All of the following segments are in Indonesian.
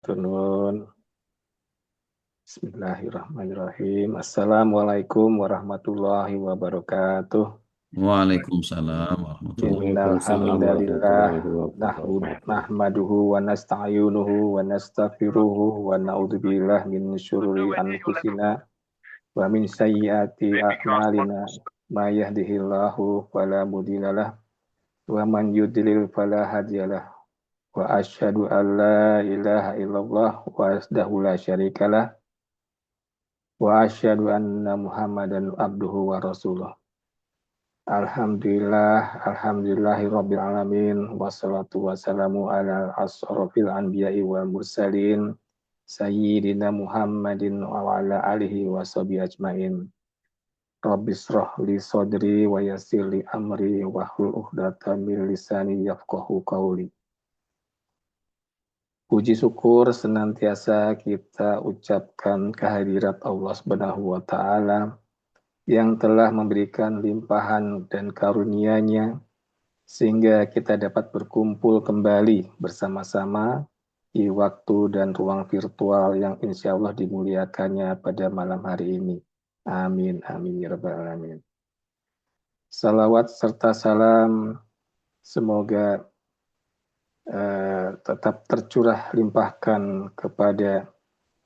Turun. Bismillahirrahmanirrahim. Assalamualaikum warahmatullahi wabarakatuh. Waalaikumsalam warahmatullahi Innal Waalaikumsalam hamdalillah warahmatullahi wabarakatuh. nahmaduhu wa nasta'inuhu wa nastaghfiruhu wa na'udzubillahi min syururi anfusina wa min sayyiati a'malina. May yahdihillahu fala mudhillalah wa man yudlil fala hadiyalah. Wa asyhadu an la ilaha illallah wahdahu la syarikalah wa asyhadu anna Muhammadan abduhu wa rasuluh. Alhamdulillahi rabbil alamin, wassalatu wassalamu ala asrofil anbiya'i wal mursalin, sayyidina Muhammadin wa ala alihi wa sahbihi ajmain. Rabbishrah li sadri wa yassir li amri wa hlul 'uqdatam min lisani yafqahu qawli. Puji syukur senantiasa kita ucapkan kehadirat Allah Subhanahu wa taala yang telah memberikan limpahan dan karunia-Nya sehingga kita dapat berkumpul kembali bersama-sama di waktu dan ruang virtual yang insya Allah dimuliakannya pada malam hari ini. Amin, amin, ya rabbal alamin. Salawat serta salam semoga tetap tercurah limpahkan kepada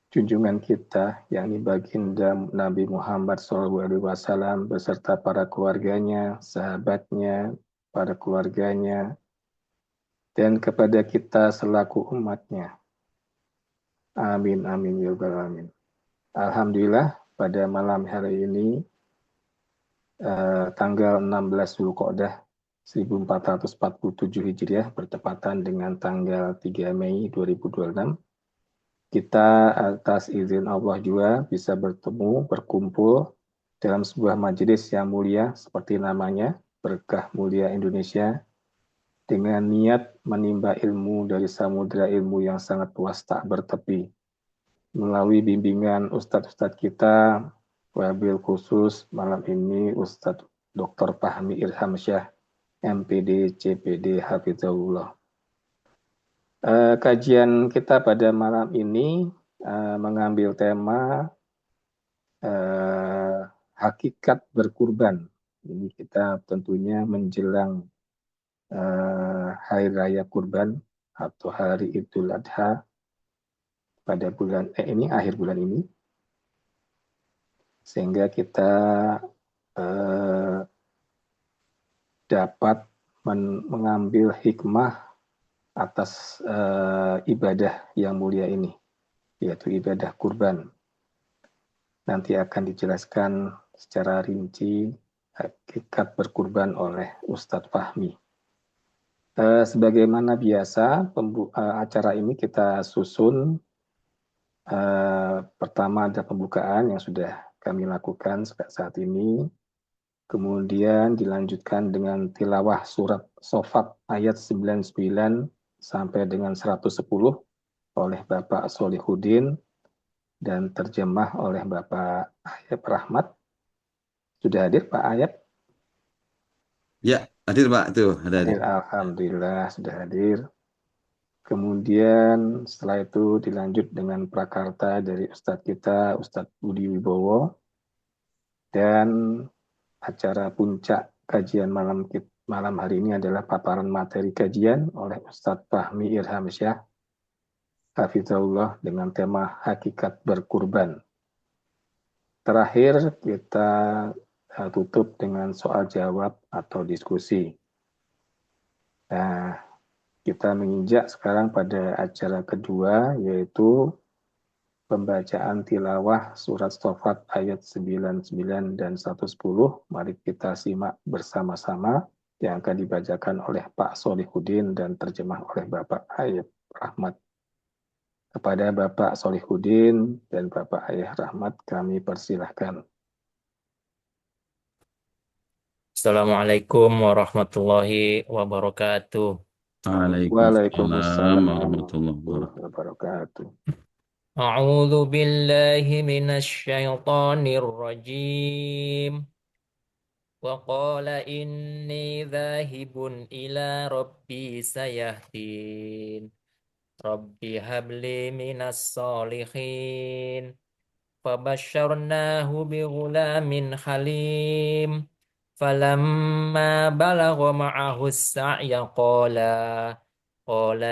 junjungan kita, yakni baginda Nabi Muhammad SAW beserta para keluarganya, sahabatnya, para keluarganya, dan kepada kita selaku umatnya. Amin, amin, ya rabbal alamin. Alhamdulillah, pada malam hari ini, tanggal 16 Zulqa'dah 1447 Hijriah, bertepatan dengan tanggal 3 Mei 2026, kita atas izin Allah juga bisa bertemu, berkumpul dalam sebuah majelis yang mulia seperti namanya, Berkah Mulia Indonesia, dengan niat menimba ilmu dari samudera ilmu yang sangat luas tak bertepi. Melalui bimbingan Ustadz-Ustadz kita, wabil khusus malam ini Ustadz Dr. Fahmi Irhamsyah, MPD, CPD, Hafizahullah. Kajian kita pada malam ini mengambil tema hakikat berkurban. Ini kita tentunya menjelang Hari Raya Kurban atau Hari Idul Adha pada bulan ini, akhir bulan ini, sehingga kita dapat mengambil hikmah atas ibadah yang mulia ini, yaitu ibadah kurban. Nanti akan dijelaskan secara rinci hakikat berkurban oleh Ustadz Fahmi. Sebagaimana biasa, acara ini kita susun. Pertama ada pembukaan yang sudah kami lakukan saat ini. Kemudian dilanjutkan dengan tilawah surat Shofat ayat 99 sampai dengan 110 oleh Bapak Solihuddin dan terjemah oleh Bapak Ayat Rahmat. Sudah hadir Pak Ayat? Ya, hadir Pak. Tuh, ada hadir. Alhamdulillah sudah hadir. Kemudian setelah itu dilanjut dengan prakarta dari Ustadz kita, Ustadz Budi Wibowo. Dan acara puncak kajian malam hari ini adalah paparan materi kajian oleh Ustadz Fahmi Irhamsyah, Hafizahullah, dengan tema hakikat berkurban. Terakhir kita tutup dengan soal jawab atau diskusi. Nah, kita menginjak sekarang pada acara kedua, yaitu pembacaan tilawah surat Shofat ayat 99 dan 110. Mari kita simak bersama-sama yang akan dibacakan oleh Pak Solihuddin dan terjemah oleh Bapak Ayat Rahmat. Kepada Bapak Solihuddin dan Bapak Ayat Rahmat kami persilahkan. Assalamualaikum warahmatullahi wabarakatuh. Waalaikumsalam Waalaikumsalam warahmatullahi warahmatullahi wabarakatuh. wabarakatuh. A'udzu billahi minasyaitonir rajim. Wa qala inni dzahibun ila rabbi sayahdin. Rabbi habli minas solihin. Fabasharnahu bighulamin halim. Falamma balagha ma'ahu as-sa'ya qala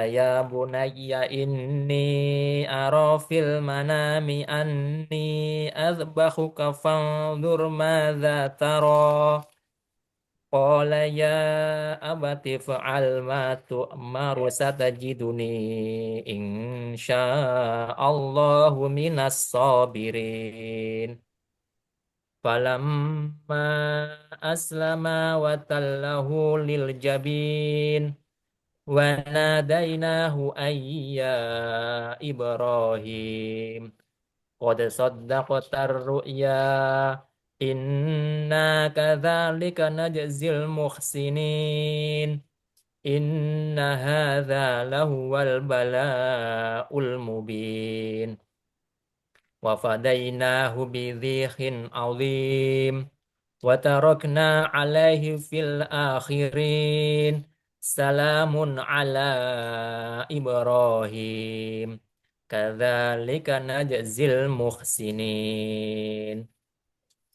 ya bunayya inni ara fil manami anni adbahuka fanzur madza tara. Qala ya abati fa'al ma tu'maru satajiduni insya'allahu minas sabirin. Falamma aslama wa tallahu lil jabin wa nadainahu ayya Ibrahim. Qad saddaqta ru'ya inna kadzalika najzil muhsinin. Inna hadza lahuwal bala'ul mubin. Wa fadainahu bidhikhin azim. Wa tarakna alaihi fil akhirin. Salamun ala Ibrahim. Kadzalika najzil muhsinin.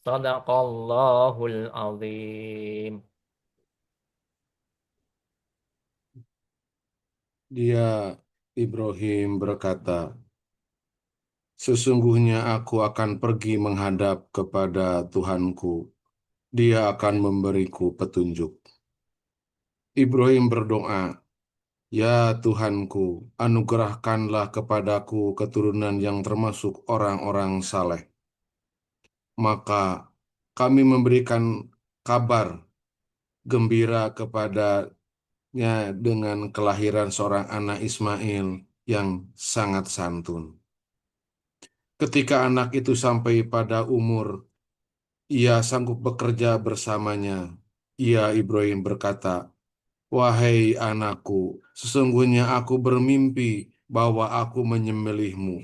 Sadaqallahul azim. Dia Ibrahim berkata, sesungguhnya aku akan pergi menghadap kepada Tuhanku. Dia akan memberiku petunjuk. Ibrahim berdoa, ya Tuhanku, anugerahkanlah kepadaku keturunan yang termasuk orang-orang saleh. Maka kami memberikan kabar gembira kepadanya dengan kelahiran seorang anak Ismail yang sangat santun. Ketika anak itu sampai pada umur, ia sanggup bekerja bersamanya. Ia Ibrahim berkata, wahai anakku, sesungguhnya aku bermimpi bahwa aku menyembelihmu.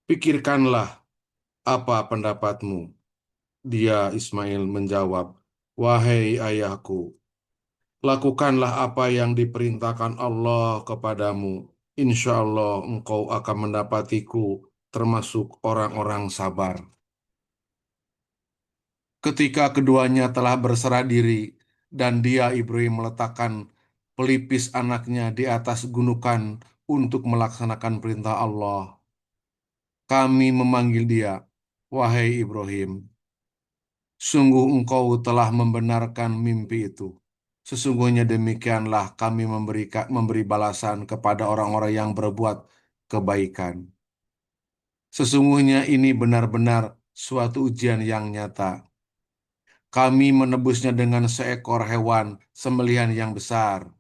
Pikirkanlah apa pendapatmu. Dia Ismail menjawab, wahai ayahku, lakukanlah apa yang diperintahkan Allah kepadamu. Insya Allah engkau akan mendapatiku termasuk orang-orang sabar. Ketika keduanya telah berserah diri dan dia Ibrahim meletakkan pelipis anaknya di atas gundukan untuk melaksanakan perintah Allah, kami memanggil dia, wahai Ibrahim, sungguh engkau telah membenarkan mimpi itu. Sesungguhnya demikianlah kami memberi balasan kepada orang-orang yang berbuat kebaikan. Sesungguhnya ini benar-benar suatu ujian yang nyata. Kami menebusnya dengan seekor hewan sembelihan yang besar.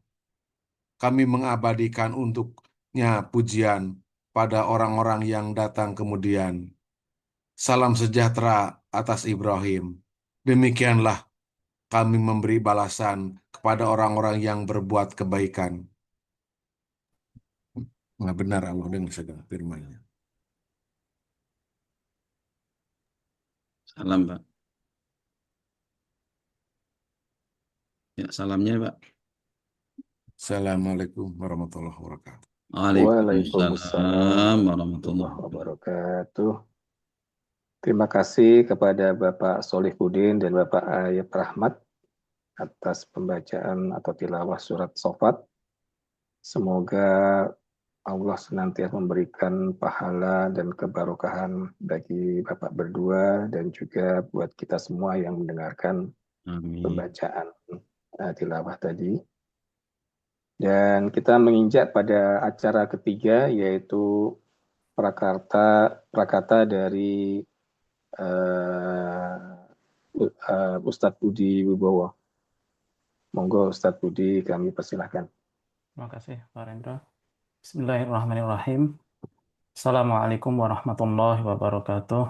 Kami mengabadikan untuknya pujian pada orang-orang yang datang kemudian. Salam sejahtera atas Ibrahim. Demikianlah kami memberi balasan kepada orang-orang yang berbuat kebaikan. Nah, benar Allah dengan segala firman-Nya. Salam, Pak. Ya, salamnya, Pak. Assalamualaikum warahmatullahi wabarakatuh. Waalaikumsalam warahmatullahi wabarakatuh. Terima kasih kepada Bapak Solihuddin dan Bapak Ayub Rahmat atas pembacaan atau tilawah surat Shofat. Semoga Allah senantiasa memberikan pahala dan kebarokahan bagi Bapak berdua dan juga buat kita semua yang mendengarkan pembacaan tilawah tadi. Dan kita menginjak pada acara ketiga, yaitu prakata dari Ustadz Budi Wibowo. Monggo Ustadz Budi, kami persilahkan. Terima kasih Pak Rendra. Bismillahirrahmanirrahim. Assalamualaikum warahmatullahi wabarakatuh.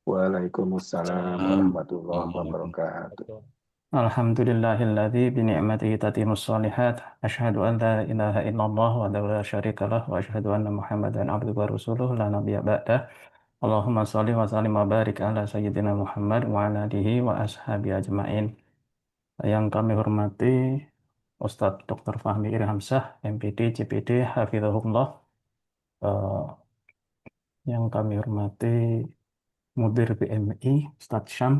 Waalaikumsalam warahmatullahi wabarakatuh. Alhamdulillahilladzi bini'matihi tatimmus shalihat. Asyhadu an la ilaha illallah wahdahu la syarika lah wa asyhadu anna Muhammadan abduhu wa rasuluh la nabiyya ba'dah. Allahumma shalli wa sallim wa barik ala sayyidina Muhammad wa ala alihi wa ashabi ajmain. Yang kami hormati Ustadz Dr. Fahmi Irhamsyah, MPD, CPD, Hafizahullah, eh, yang kami hormati Mudir BMI, Ustadz Syam,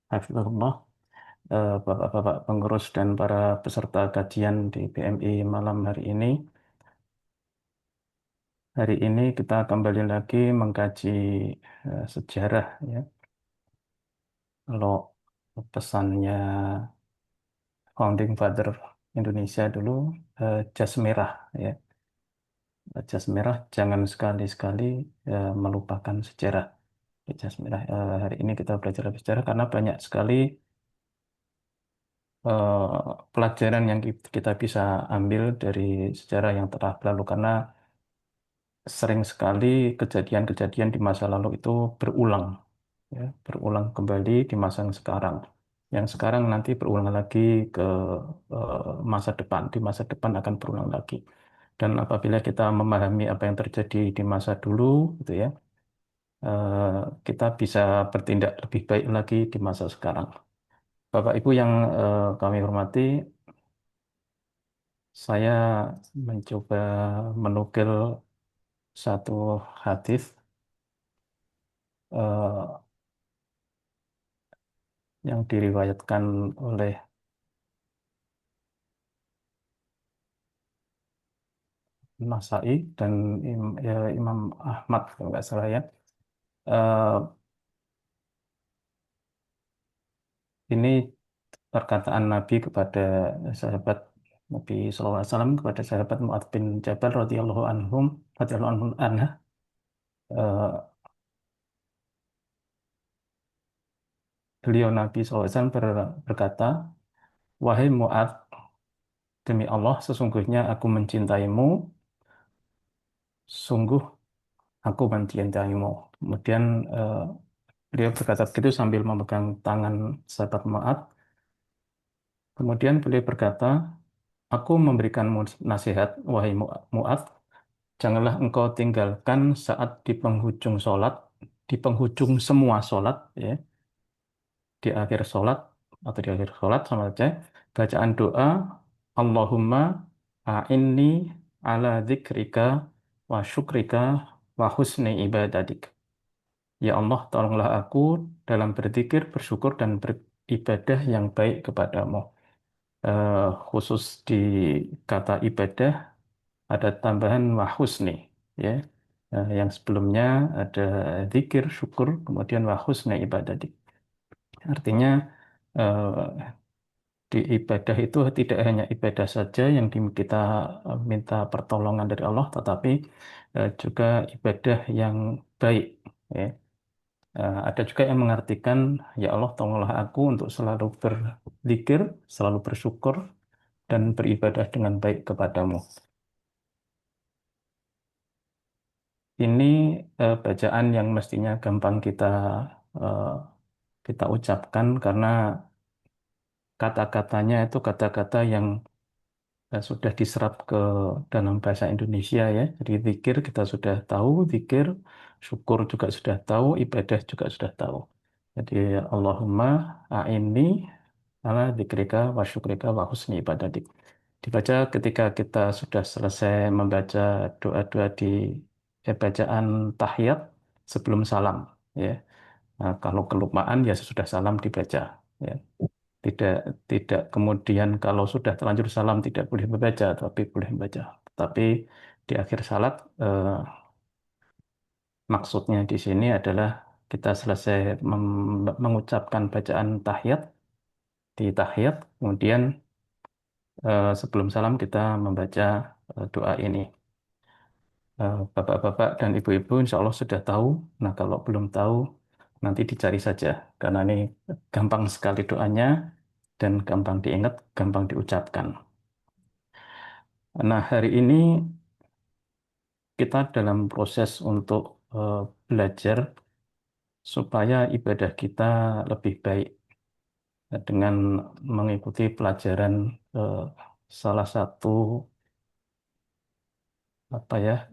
Hafizahullah, Bapak-bapak pengurus dan para peserta kajian di BMI malam hari ini. Hari ini kita kembali lagi mengkaji sejarah, ya. Kalau pesannya Founding Father Indonesia dulu, jas merah, ya. Jas merah, jangan sekali-sekali melupakan sejarah. Jas merah, hari ini kita belajar sejarah karena banyak sekali pelajaran yang kita bisa ambil dari sejarah yang telah berlalu, karena sering sekali kejadian-kejadian di masa lalu itu berulang, ya, berulang kembali di masa yang sekarang. Yang sekarang nanti berulang lagi ke masa depan, di masa depan akan berulang lagi. Dan apabila kita memahami apa yang terjadi di masa dulu, gitu ya, kita bisa bertindak lebih baik lagi di masa sekarang. Bapak Ibu yang kami hormati, saya mencoba menukil satu hadis yang diriwayatkan oleh Nasai dan Imam Ahmad kalau nggak salah, ya. Eh, ini perkataan Nabi kepada sahabat Nabi SAW, kepada sahabat Mu'adz bin Jabal radhiyallahu anhum, radhiyallahu anhum anha. Eh, beliau Nabi SAW berkata, "Wahai Mu'adz, demi Allah sesungguhnya aku mencintaimu, sungguh aku mencintaimu." Kemudian beliau berkata begitu sambil memegang tangan sahabat Mu'adz. Kemudian beliau berkata, "Aku memberikanmu nasihat, wahai Mu'adz, janganlah engkau tinggalkan saat di penghujung sholat, di penghujung semua sholat, ya, di akhir sholat atau di akhir sholat sama saja, bacaan doa, Allahumma a'inni ala dzikrika wa syukrika wa husni ibadatik." Ya Allah, tolonglah aku dalam berzikir, bersyukur, dan beribadah yang baik kepadamu. Khusus di kata ibadah ada tambahan wahusni, ya. Yang sebelumnya ada zikir, syukur, kemudian wahusni ibadatik. Artinya di ibadah itu tidak hanya ibadah saja yang kita minta pertolongan dari Allah, tetapi juga ibadah yang baik, ya. Ada juga yang mengartikan, ya Allah, tolonglah aku untuk selalu berzikir, selalu bersyukur, dan beribadah dengan baik kepadamu. Ini bacaan yang mestinya gampang eh, kita ucapkan karena kata-katanya itu kata-kata yang sudah diserap ke dalam bahasa Indonesia, ya. Jadi zikir kita sudah tahu, zikir, syukur juga sudah tahu, ibadah juga sudah tahu. Jadi Allahumma a'inni ala dzikrika wa syukrika wa husni ibadatik. Dibaca ketika kita sudah selesai membaca doa-doa di bacaan tahiyat sebelum salam, ya. Nah, kalau kelupaan ya sesudah salam dibaca, ya. Tidak tidak kemudian kalau sudah terlanjur salam tidak boleh membaca, tapi boleh membaca. Tapi di akhir salat maksudnya di sini adalah kita selesai mengucapkan bacaan tahiyat di tahiyat, kemudian sebelum salam kita membaca doa ini. Bapak-bapak dan ibu-ibu insya Allah sudah tahu. Nah, kalau belum tahu nanti dicari saja karena ini gampang sekali doanya dan gampang diingat, gampang diucapkan. Nah, hari ini kita dalam proses untuk belajar supaya ibadah kita lebih baik dengan mengikuti pelajaran salah satu apa ya,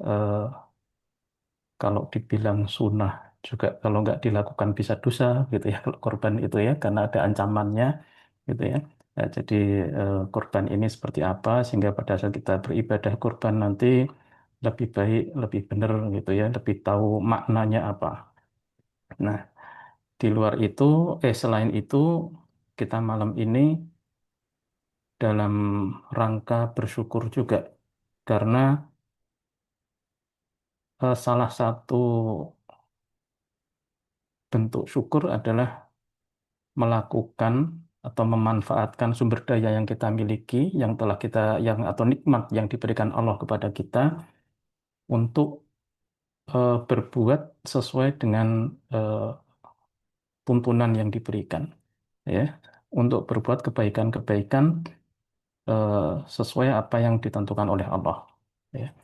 kalau dibilang sunnah juga kalau nggak dilakukan bisa dosa, gitu ya, kalau korban itu, ya, karena ada ancamannya, gitu ya. Ya, jadi kurban ini seperti apa sehingga pada saat kita beribadah kurban nanti lebih baik, lebih benar gitu ya, lebih tahu maknanya apa. Nah, di luar itu, selain itu, kita malam ini dalam rangka bersyukur juga karena salah satu bentuk syukur adalah melakukan atau memanfaatkan sumber daya yang kita miliki, yang telah kita, yang atau nikmat yang diberikan Allah kepada kita untuk berbuat sesuai dengan eh, tuntunan yang diberikan, ya, untuk berbuat kebaikan-kebaikan eh, sesuai apa yang ditentukan oleh Allah, ya.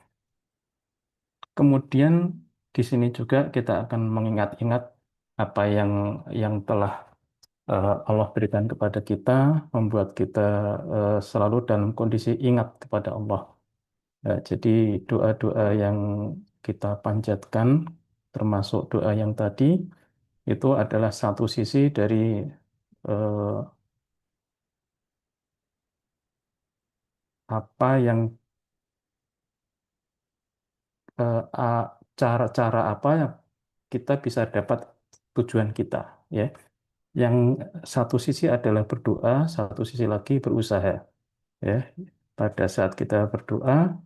Kemudian di sini juga kita akan mengingat-ingat apa yang telah Allah berikan kepada kita, membuat kita selalu dalam kondisi ingat kepada Allah. Jadi doa-doa yang kita panjatkan, termasuk doa yang tadi, itu adalah satu sisi dari eh, apa yang cara-cara apa yang kita bisa dapat tujuan kita, ya. Yang satu sisi adalah berdoa, satu sisi lagi berusaha, ya. Pada saat kita berdoa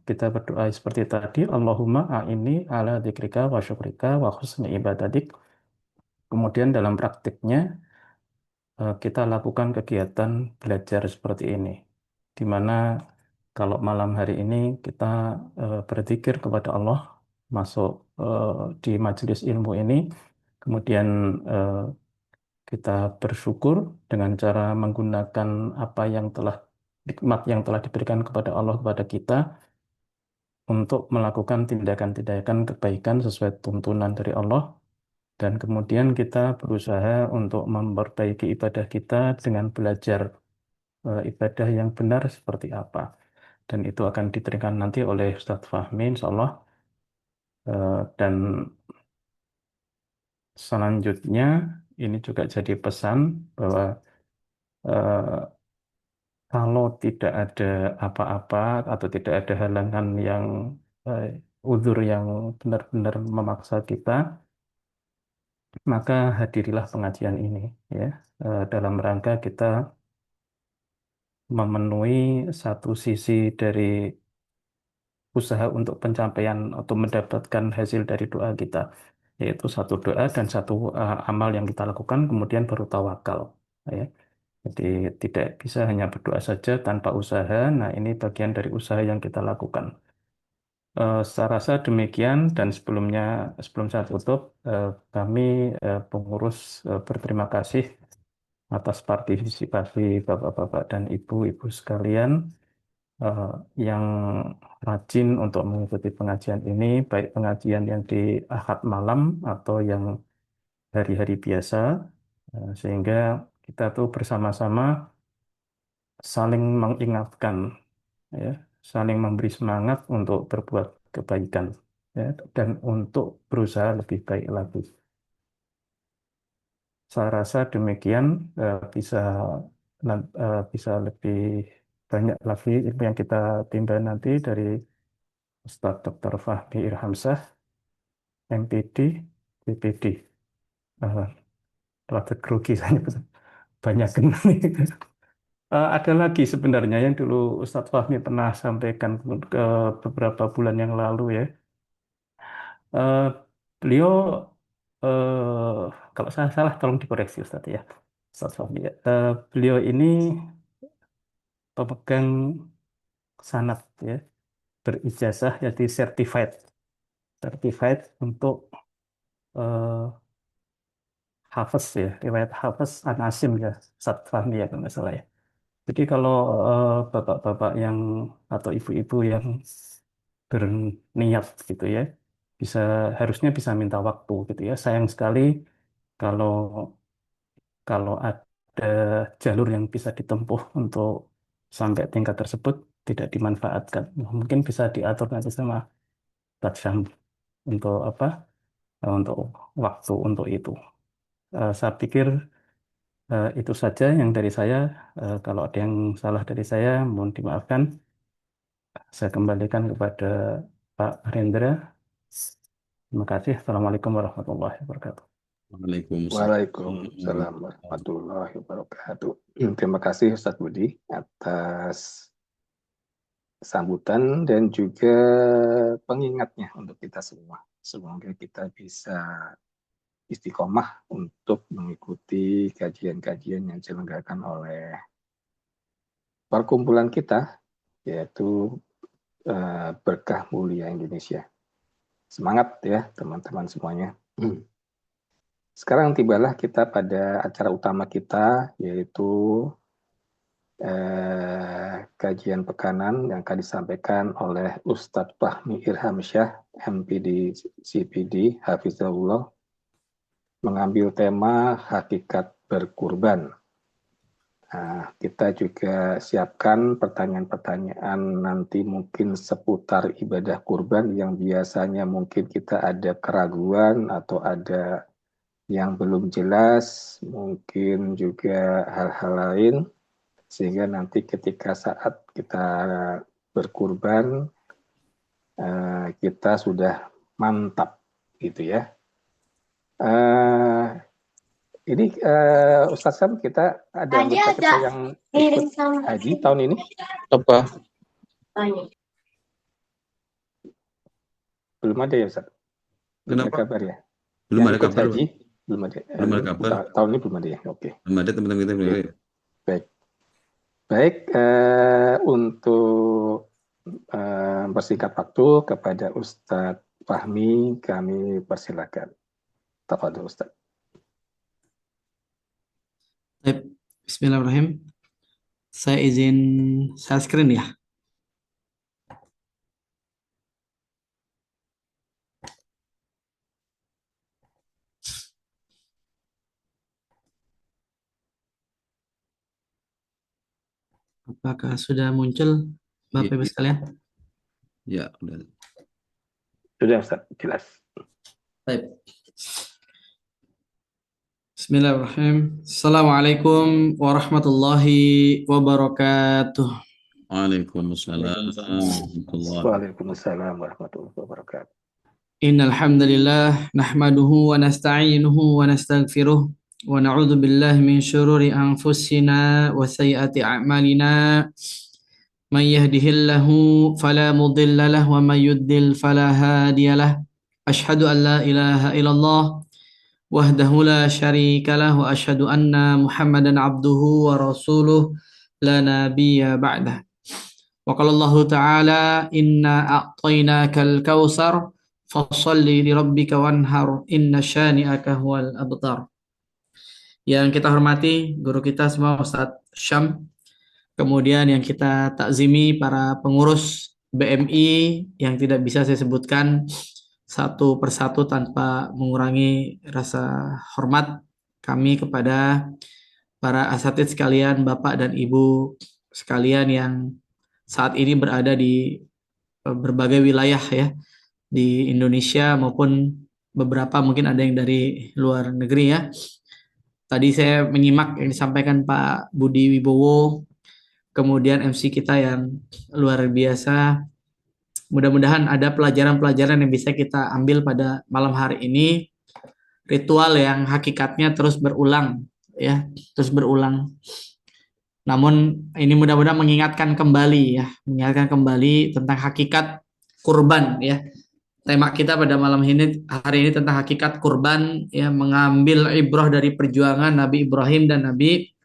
seperti tadi, Allahumma a'inni ala dzikrika wa syukrika wa husni ibadatik. Kemudian dalam praktiknya kita lakukan kegiatan belajar seperti ini, di mana kalau malam hari ini kita berzikir kepada Allah, masuk eh, di majelis ilmu ini, kemudian eh, kita bersyukur dengan cara menggunakan apa yang telah nikmat yang telah diberikan kepada Allah kepada kita untuk melakukan tindakan-tindakan kebaikan sesuai tuntunan dari Allah, dan kemudian kita berusaha untuk memperbaiki ibadah kita dengan belajar ibadah yang benar seperti apa. Dan itu akan diberikan nanti oleh Ustadz Fahmi, insya Allah. Dan selanjutnya ini juga jadi pesan bahwa eh, kalau tidak ada apa-apa atau tidak ada halangan yang eh, uzur yang benar-benar memaksa kita, maka hadirilah pengajian ini, ya. Dalam rangka kita memenuhi satu sisi dari usaha untuk pencapaian atau mendapatkan hasil dari doa kita, yaitu satu doa dan satu amal yang kita lakukan, kemudian baru tawakal, ya. Jadi tidak bisa hanya berdoa saja tanpa usaha. Nah, ini bagian dari usaha yang kita lakukan. Saya rasa demikian, dan sebelum saya tutup, kami pengurus berterima kasih atas partisipasi Bapak-bapak dan Ibu-ibu sekalian eh, yang rajin untuk mengikuti pengajian ini, baik pengajian yang di Ahad malam atau yang hari-hari biasa, sehingga kita tuh bersama-sama saling mengingatkan, ya, saling memberi semangat untuk berbuat kebaikan, ya, dan untuk berusaha lebih baik lagi. Saya rasa demikian, bisa lebih banyak lagi ilmu yang kita timba nanti dari Ustadz Dr. Fahmi Irhamsah, MPD, BPD. Uh, Rada grogi saya, banyak kenal. Ada lagi sebenarnya yang dulu Ustadz Fahmi pernah sampaikan ke beberapa bulan yang lalu, ya. Eh, Beliau, kalau saya salah tolong dikoreksi Ustadz, ya. Ustadz Fahmi, ya. Beliau ini pemegang sanad, ya, berijazah, jadi certified untuk eh, Hafiz, ya, riwayat Hafiz An Asim, ya, Ustadz Fahmi, ya, kalau nggak salah, ya. Jadi kalau bapak-bapak yang atau ibu-ibu yang berniat gitu, ya, bisa harusnya bisa minta waktu gitu, ya. Sayang sekali kalau kalau ada jalur yang bisa ditempuh untuk sampai tingkat tersebut tidak dimanfaatkan. Nah, mungkin bisa diatur nanti sama Pak Syam untuk apa? Untuk waktu untuk itu. Saya pikir Itu saja yang dari saya. Kalau ada yang salah dari saya, mohon dimaafkan. Saya kembalikan kepada Pak Hendra. Terima kasih. Assalamualaikum warahmatullahi wabarakatuh. Waalaikumsalam. Waalaikumsalam warahmatullahi wabarakatuh. Terima kasih Ustadz Budi atas sambutan dan juga pengingatnya untuk kita semua. Semoga kita bisa istiqomah untuk mengikuti kajian-kajian yang diselenggarakan oleh perkumpulan kita, yaitu Berkah Mulia Indonesia. Semangat ya teman-teman semuanya. Sekarang tibalah kita pada acara utama kita, yaitu kajian pekanan yang akan disampaikan oleh Ustadz Fahmi Irhamsyah, MPD CPD, Hafizahullah, mengambil tema hakikat berkurban. Nah, kita juga siapkan pertanyaan-pertanyaan nanti mungkin seputar ibadah kurban yang biasanya mungkin kita ada keraguan atau ada yang belum jelas, mungkin juga hal-hal lain, sehingga nanti ketika saat kita berkurban, kita sudah mantap, gitu ya. Ini Ustaz Sam, kita ada anggota kita yang ikut haji tahun ini. Apa? Belum ada ya Ustaz? Belum ada Kenapa? kabar ya? Belum Yang ada ikut kabar. haji, belum ada. Belum ada kabar. Tahun ini belum ada ya? Oke. Belum ada teman-teman kita. Baik, untuk bersingkat waktu kepada Ustadz Fahmi, kami persilakan. Tafadhol Ustadz. Bismillahirrahmanirrahim. Saya izin share screen ya. Apakah sudah muncul Bapak Ibu sekalian? Ya, udah. Sudah Ustadz, jelas. Baik. Bismillahirrahmanirrahim. Assalamualaikum warahmatullahi wabarakatuh. Waalaikumsalam warahmatullahi Waalaikumsalam warahmatullahi wabarakatuh. Innal hamdalillah nahmaduhu wa nasta'inuhu wa nastaghfiruh wa na'udzu billahi min syururi anfusina wa sayyiati a'malina. May yahdihillahu fala mudilla lahu wa may yudlil fala hadiyalah. Asyhadu an la ilaha illallah wahdahu la syarika lah wa asyhadu anna Muhammadan abduhu wa rasuluh la nabiyya ba'dah. Wa qala Allah ta'ala inna a'tainakal kautsar fasholli li rabbika wanhar inna syani'aka huwal abtar. Yang kita hormati guru kita semua Ustadz Syam, kemudian yang kita takzimi para pengurus BMI yang tidak bisa saya sebutkan satu persatu tanpa mengurangi rasa hormat kami kepada para asatidz sekalian, Bapak dan Ibu sekalian yang saat ini berada di berbagai wilayah ya, di Indonesia maupun beberapa mungkin ada yang dari luar negeri ya. Tadi saya menyimak yang disampaikan Pak Budi Wibowo, kemudian MC kita yang luar biasa. Mudah-mudahan ada pelajaran-pelajaran yang bisa kita ambil pada malam hari ini. Ritual yang hakikatnya terus berulang ya, terus berulang. Namun ini mudah-mudahan mengingatkan kembali tentang hakikat kurban ya. Tema kita pada malam ini hari ini tentang hakikat kurban ya, mengambil ibrah dari perjuangan Nabi Ibrahim dan Nabi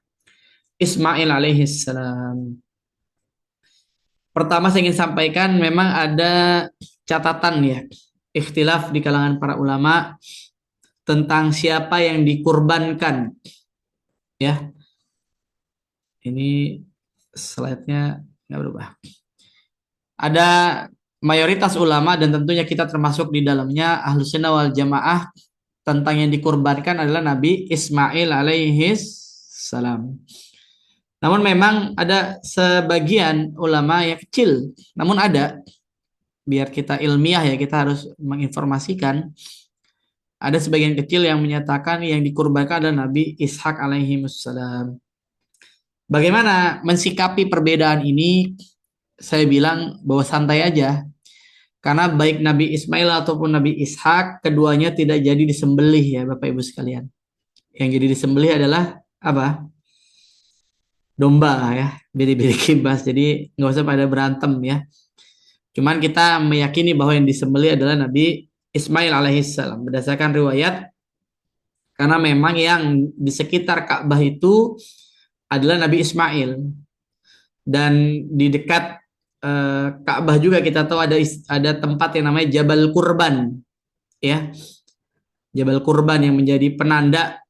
Ismail alaihissalam. Pertama saya ingin sampaikan memang ada catatan ya, ikhtilaf di kalangan para ulama tentang siapa yang dikurbankan ya. Ini slide-nya nggak berubah. Ada mayoritas ulama dan tentunya kita termasuk di dalamnya Ahlussunnah wal Jamaah tentang yang dikurbankan adalah Nabi Ismail alaihissalam. Namun memang ada sebagian ulama yang kecil, namun ada, biar kita ilmiah ya, kita harus menginformasikan. Ada sebagian kecil yang menyatakan yang dikurbankan adalah Nabi Ishak alaihi wassalam. Bagaimana mensikapi perbedaan ini? Saya bilang bahwa santai aja. Karena baik Nabi Ismail ataupun Nabi Ishak, keduanya tidak jadi disembelih ya Bapak Ibu sekalian. Yang jadi disembelih adalah apa? Domba ya, biri-biri kibas. Jadi nggak usah pada berantem ya. Cuman kita meyakini bahwa yang disembelih adalah Nabi Ismail alaihissalam berdasarkan riwayat, karena memang yang di sekitar Ka'bah itu adalah Nabi Ismail, dan di dekat Ka'bah juga kita tahu ada tempat yang namanya Jabal Kurban ya, Jabal Kurban yang menjadi penanda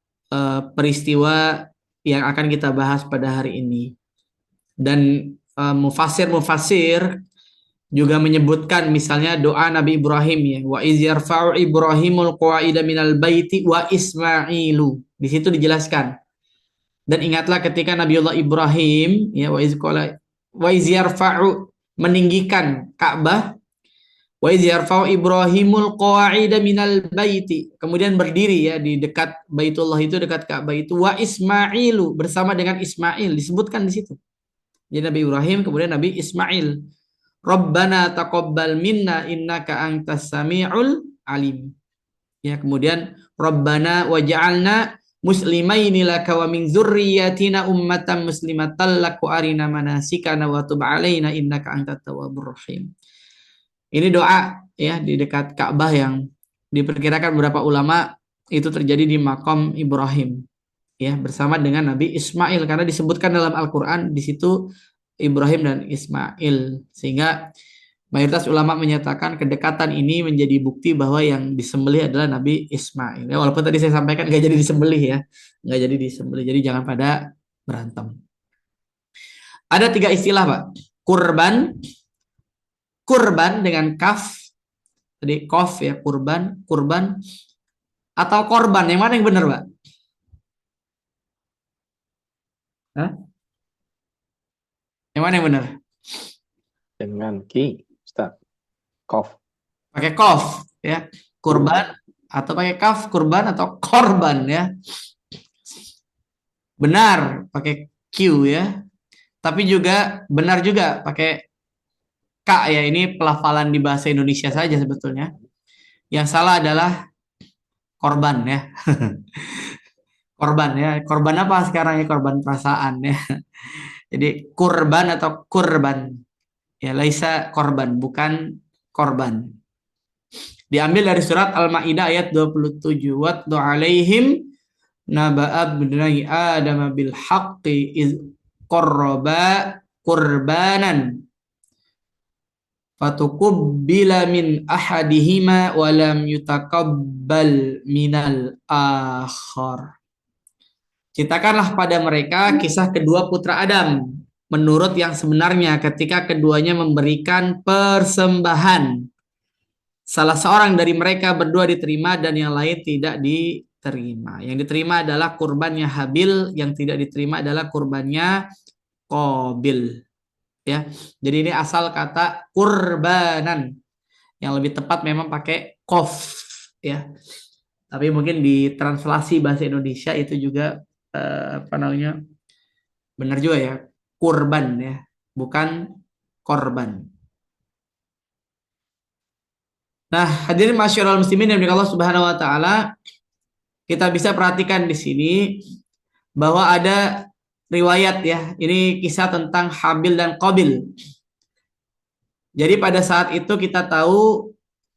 peristiwa yang akan kita bahas pada hari ini. Dan mufasir juga menyebutkan misalnya doa Nabi Ibrahim ya, wa iz yarfa'u Ibrahimul qawaida minal baiti wa Ismailu. Di situ dijelaskan. Dan ingatlah ketika Nabiullah Ibrahim ya, wa iz yarfa'u meninggikan Ka'bah, wa iz yarfa'u Ibrahimul qawaida minal baiti, kemudian berdiri ya di dekat Baitullah itu, dekat Ka'bah itu, wa Ismailu bersama dengan Ismail disebutkan di situ. Jadi Nabi Ibrahim kemudian Nabi Ismail. Rabbana taqabbal minna innaka antas sami'ul alim. Ya, kemudian Rabbana waj'alna muslimaini laka wa min dzurriyyatina ummatan muslimatan lak wa arina manasikana wa tub alaina innaka antat tawwabur rahim. Ini doa ya di dekat Ka'bah yang diperkirakan beberapa ulama itu terjadi di makam Ibrahim ya bersama dengan Nabi Ismail, karena disebutkan dalam Al-Qur'an di situ Ibrahim dan Ismail, sehingga mayoritas ulama menyatakan kedekatan ini menjadi bukti bahwa yang disembelih adalah Nabi Ismail. Ya, walaupun tadi saya sampaikan nggak jadi disembelih ya, nggak jadi disembelih. Jadi jangan pada berantem. Ada 3 istilah Pak, kurban, kurban dengan kaf, tadi kof ya, kurban, kurban, atau korban. Yang mana yang benar Pak? Hah? Yang mana yang benar? Dengan ki, Ustaz. Kof. Pakai kof ya, kurban atau pakai kaf, kurban atau korban ya. Benar pakai Q ya. Tapi juga benar juga pakai K ya. Ini pelafalan di bahasa Indonesia saja sebetulnya. Yang salah adalah korban ya. Korban ya. Korban apa sekarang ya? Korban perasaan ya. Jadi kurban atau kurban. Ya, laisa korban, bukan korban. Diambil dari surat Al-Maidah ayat 27. Watlu alaihim naba'a ibnai Adam bil haqqi iz qarraba qurbanan fatukubbila min ahadihima wa lam yutakabbal minal akhar. Ceritakanlah pada mereka kisah kedua putra Adam menurut yang sebenarnya ketika keduanya memberikan persembahan. Salah seorang dari mereka berdua diterima dan yang lain tidak diterima. Yang diterima adalah kurbannya Habil, yang tidak diterima adalah kurbannya Qabil. Ya. Jadi ini asal kata kurbanan. Yang lebih tepat memang pakai qaf ya. Tapi mungkin di translasi bahasa Indonesia itu juga apa namanya? Benar juga ya, kurban ya, bukan korban. Nah, hadirin masyarakat muslimin yang dimiliki Allah Subhanahu wa taala, kita bisa perhatikan di sini bahwa ada riwayat ya. Ini kisah tentang Habil dan Qabil. Jadi pada saat itu kita tahu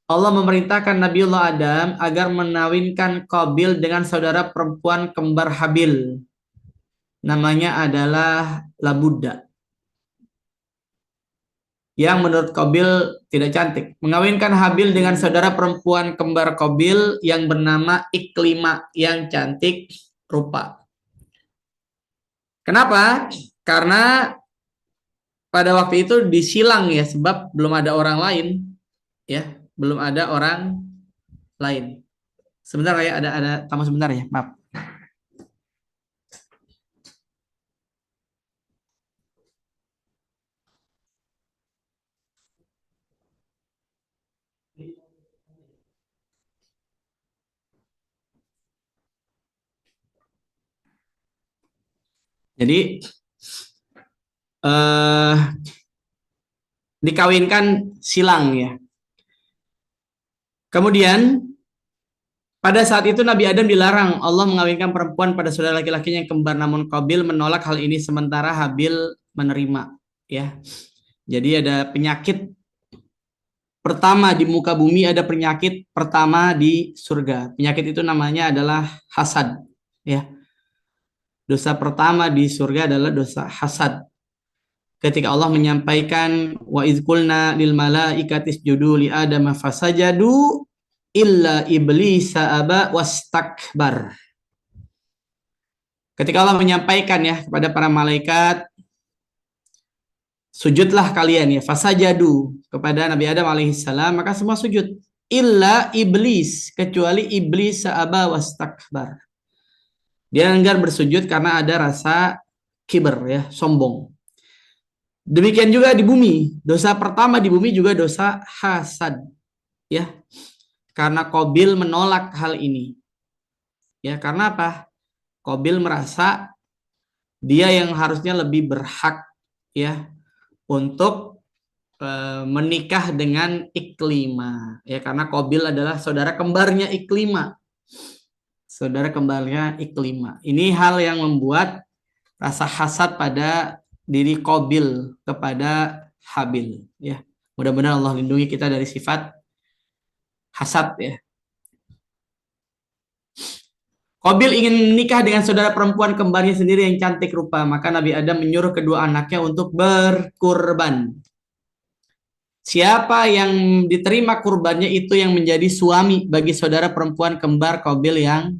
Allah memerintahkan Nabiullah Adam agar menawinkan Qabil dengan saudara perempuan kembar Habil. Namanya adalah Labudda. Yang menurut Qabil tidak cantik. Mengawinkan Habil dengan saudara perempuan kembar Qabil yang bernama Iklima yang cantik rupa. Kenapa? Karena pada waktu itu disilang ya, sebab belum ada orang lain ya, belum ada orang lain. Sebentar ya, ada tamu sebentar ya, maaf. Jadi dikawinkan silang ya. Kemudian pada saat itu Nabi Adam dilarang Allah mengawinkan perempuan pada saudara laki-lakinya yang kembar, namun Qabil menolak hal ini sementara Habil menerima ya. Jadi ada penyakit pertama di muka bumi, ada penyakit pertama di surga. Penyakit itu namanya adalah hasad ya. Dosa pertama di surga adalah dosa hasad. Ketika Allah menyampaikan wa idz qulna lil malaikati isjudu li adama fasajadu illa iblis aba wastakbar. Ketika Allah menyampaikan ya kepada para malaikat, sujudlah kalian ya, fasajadu kepada Nabi Adam alaihissalam, maka semua sujud. Illa iblis, kecuali iblis aba wastakbar. Dia enggan bersujud karena ada rasa kiber ya, sombong. Demikian juga di bumi. Dosa pertama di bumi juga dosa hasad ya. Karena Qabil menolak hal ini. Ya, karena apa? Qabil merasa dia yang harusnya lebih berhak ya untuk menikah dengan Iklima. Ya, karena Qabil adalah saudara kembarnya Iklima. Saudara kembarnya Iklima. Ini hal yang membuat rasa hasad pada diri Qabil kepada Habil ya. Mudah-mudahan Allah lindungi kita dari sifat hasad ya. Qabil ingin menikah dengan saudara perempuan kembarnya sendiri yang cantik rupa, maka Nabi Adam menyuruh kedua anaknya untuk berkurban. Siapa yang diterima kurbannya itu yang menjadi suami bagi saudara perempuan kembar Qabil yang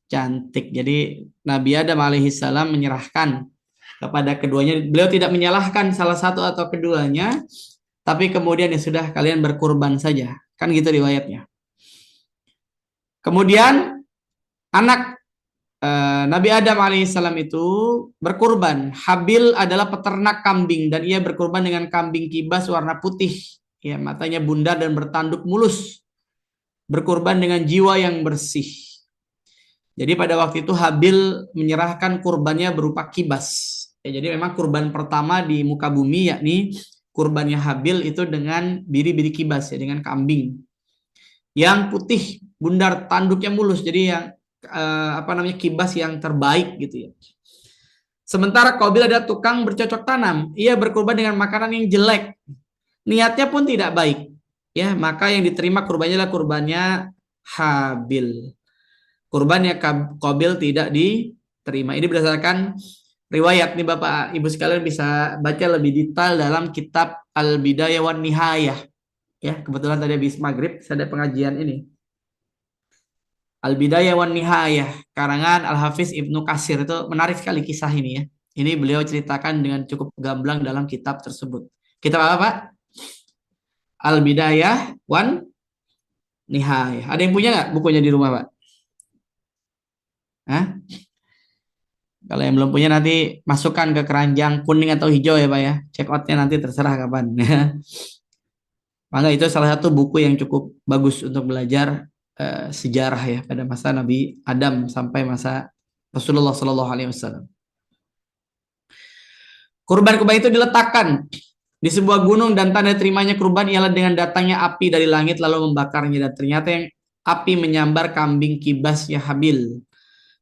cantik. Jadi Nabi Adam alaihissalam menyerahkan kepada keduanya. Beliau tidak menyalahkan salah satu atau keduanya, tapi kemudian ya sudah, kalian berkurban saja. Kan gitu riwayatnya. Kemudian anak Nabi Adam alaihissalam itu berkurban. Habil adalah peternak kambing dan ia berkurban dengan kambing kibas warna putih, ya, matanya bundar dan bertanduk mulus. Berkurban dengan jiwa yang bersih. Jadi pada waktu itu Habil menyerahkan kurbannya berupa kibas. Ya, jadi memang kurban pertama di muka bumi yakni kurbannya Habil itu dengan biri-biri kibas ya, dengan kambing yang putih, bundar, tanduknya mulus. Jadi yang kibas yang terbaik gitu ya. Sementara Qabil ada tukang bercocok tanam, ia berkurban dengan makanan yang jelek, niatnya pun tidak baik ya, maka yang diterima kurbannya adalah kurbannya Habil. Kurbannya Qabil tidak diterima. Ini berdasarkan riwayat nih Bapak Ibu sekalian, bisa baca lebih detail dalam kitab Al-Bidayah wan Nihayah ya. Kebetulan tadi habis maghrib saya ada pengajian ini, Al-Bidayah wan Nihayah karangan Al-Hafiz Ibnu Katsir. Itu menarik sekali kisah ini ya. Ini beliau ceritakan dengan cukup gamblang dalam kitab tersebut. Kitab apa Pak? Al-Bidayah wan Nihayah. Ada yang punya nggak bukunya di rumah Pak? Hah? Kalau yang belum punya nanti masukkan ke keranjang kuning atau hijau ya Pak ya. Check outnya nanti terserah kapan. Maka itu salah satu buku yang cukup bagus untuk belajar sejarah ya pada masa Nabi Adam sampai masa Rasulullah SAW. Kurban-kurban itu diletakkan di sebuah gunung dan tanda terimanya kurban ialah dengan datangnya api dari langit lalu membakarnya, dan ternyata yang api menyambar kambing kibasnya Habil.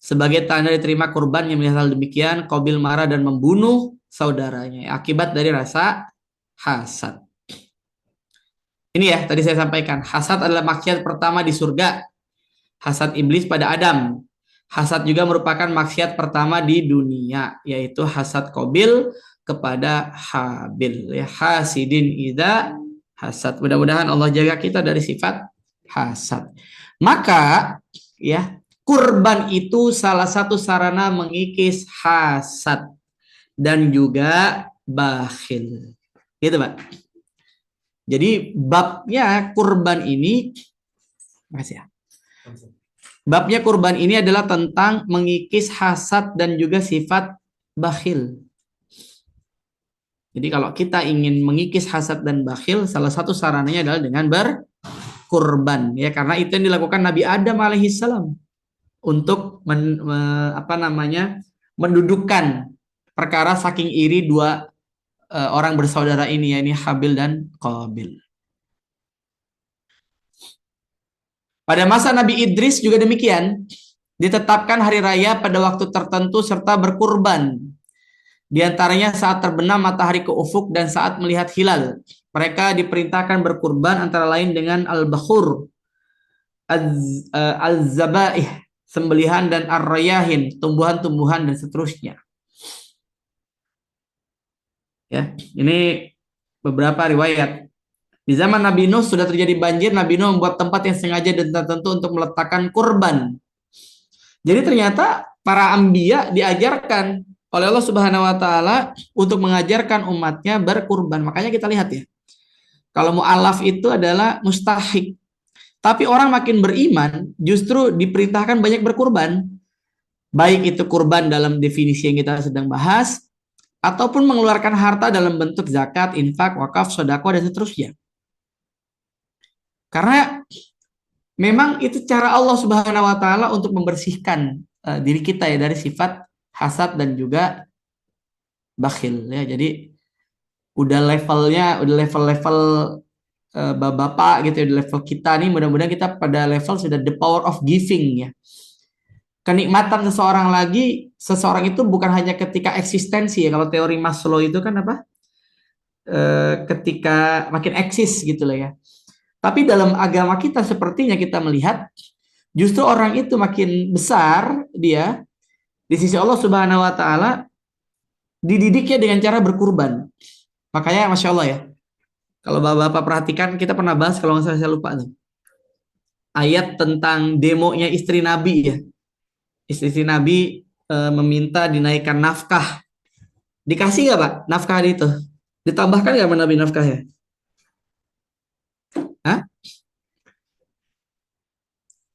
Sebagai tanda diterima kurban yang melihat hal demikian, Qabil marah dan membunuh saudaranya akibat dari rasa hasad. Ini ya tadi saya sampaikan, hasad adalah maksiat pertama di surga. Hasad iblis pada Adam. Hasad juga merupakan maksiat pertama di dunia, yaitu hasad Qabil kepada Habil. Ya, hasidin idza hasad. Mudah-mudahan Allah jaga kita dari sifat hasad. Maka ya, kurban itu salah satu sarana mengikis hasad dan juga bakhil. Gitu Pak. Jadi babnya kurban ini, makasih ya. Babnya kurban ini adalah tentang mengikis hasad dan juga sifat bakhil. Jadi kalau kita ingin mengikis hasad dan bakhil, salah satu sarananya adalah dengan berkurban, ya, karena itu yang dilakukan Nabi Adam alaihissalam untuk mendudukkan perkara saking iri dua orang bersaudara ini, yakni Habil dan Qabil. Pada masa Nabi Idris juga demikian, ditetapkan hari raya pada waktu tertentu serta berkurban. Di antaranya saat terbenam matahari ke ufuk dan saat melihat hilal. Mereka diperintahkan berkurban antara lain dengan al-bakhur, al-zabaih, sembelihan, dan ar-rayahin, tumbuhan-tumbuhan dan seterusnya. Ya, ini beberapa riwayat. Di zaman Nabi Nuh sudah terjadi banjir. Nabi Nuh membuat tempat yang sengaja dan tertentu untuk meletakkan kurban. Jadi ternyata para anbiya diajarkan oleh Allah Subhanahu wa taala untuk mengajarkan umatnya berkurban. Makanya kita lihat ya. Kalau mu'alaf itu adalah mustahik. Tapi orang makin beriman justru diperintahkan banyak berkurban. Baik itu kurban dalam definisi yang kita sedang bahas, ataupun mengeluarkan harta dalam bentuk zakat, infak, wakaf, sedekah, dan seterusnya. Karena memang itu cara Allah Subhanahu wa taala untuk membersihkan diri kita ya dari sifat hasad dan juga bakhil ya. Jadi udah level-level bapak gitu ya, udah level kita nih, mudah-mudahan kita pada level sudah the power of giving ya. Kenikmatan seseorang itu bukan hanya ketika eksistensi ya. Kalau teori Maslow itu kan apa? Ketika makin eksis gitu lah ya. Tapi dalam agama kita sepertinya kita melihat justru orang itu makin besar dia di sisi Allah Subhanahu wa taala dididiknya dengan cara berkurban. Makanya Masya Allah ya. Kalau Bapak-bapak perhatikan, kita pernah bahas kalau nggak salah saya lupa tuh. Ayat tentang demonya istri Nabi ya. Istri Nabi meminta dinaikkan nafkah. Dikasih nggak Pak nafkah itu? Ditambahkan nggak sama Nabi nafkahnya? Hah?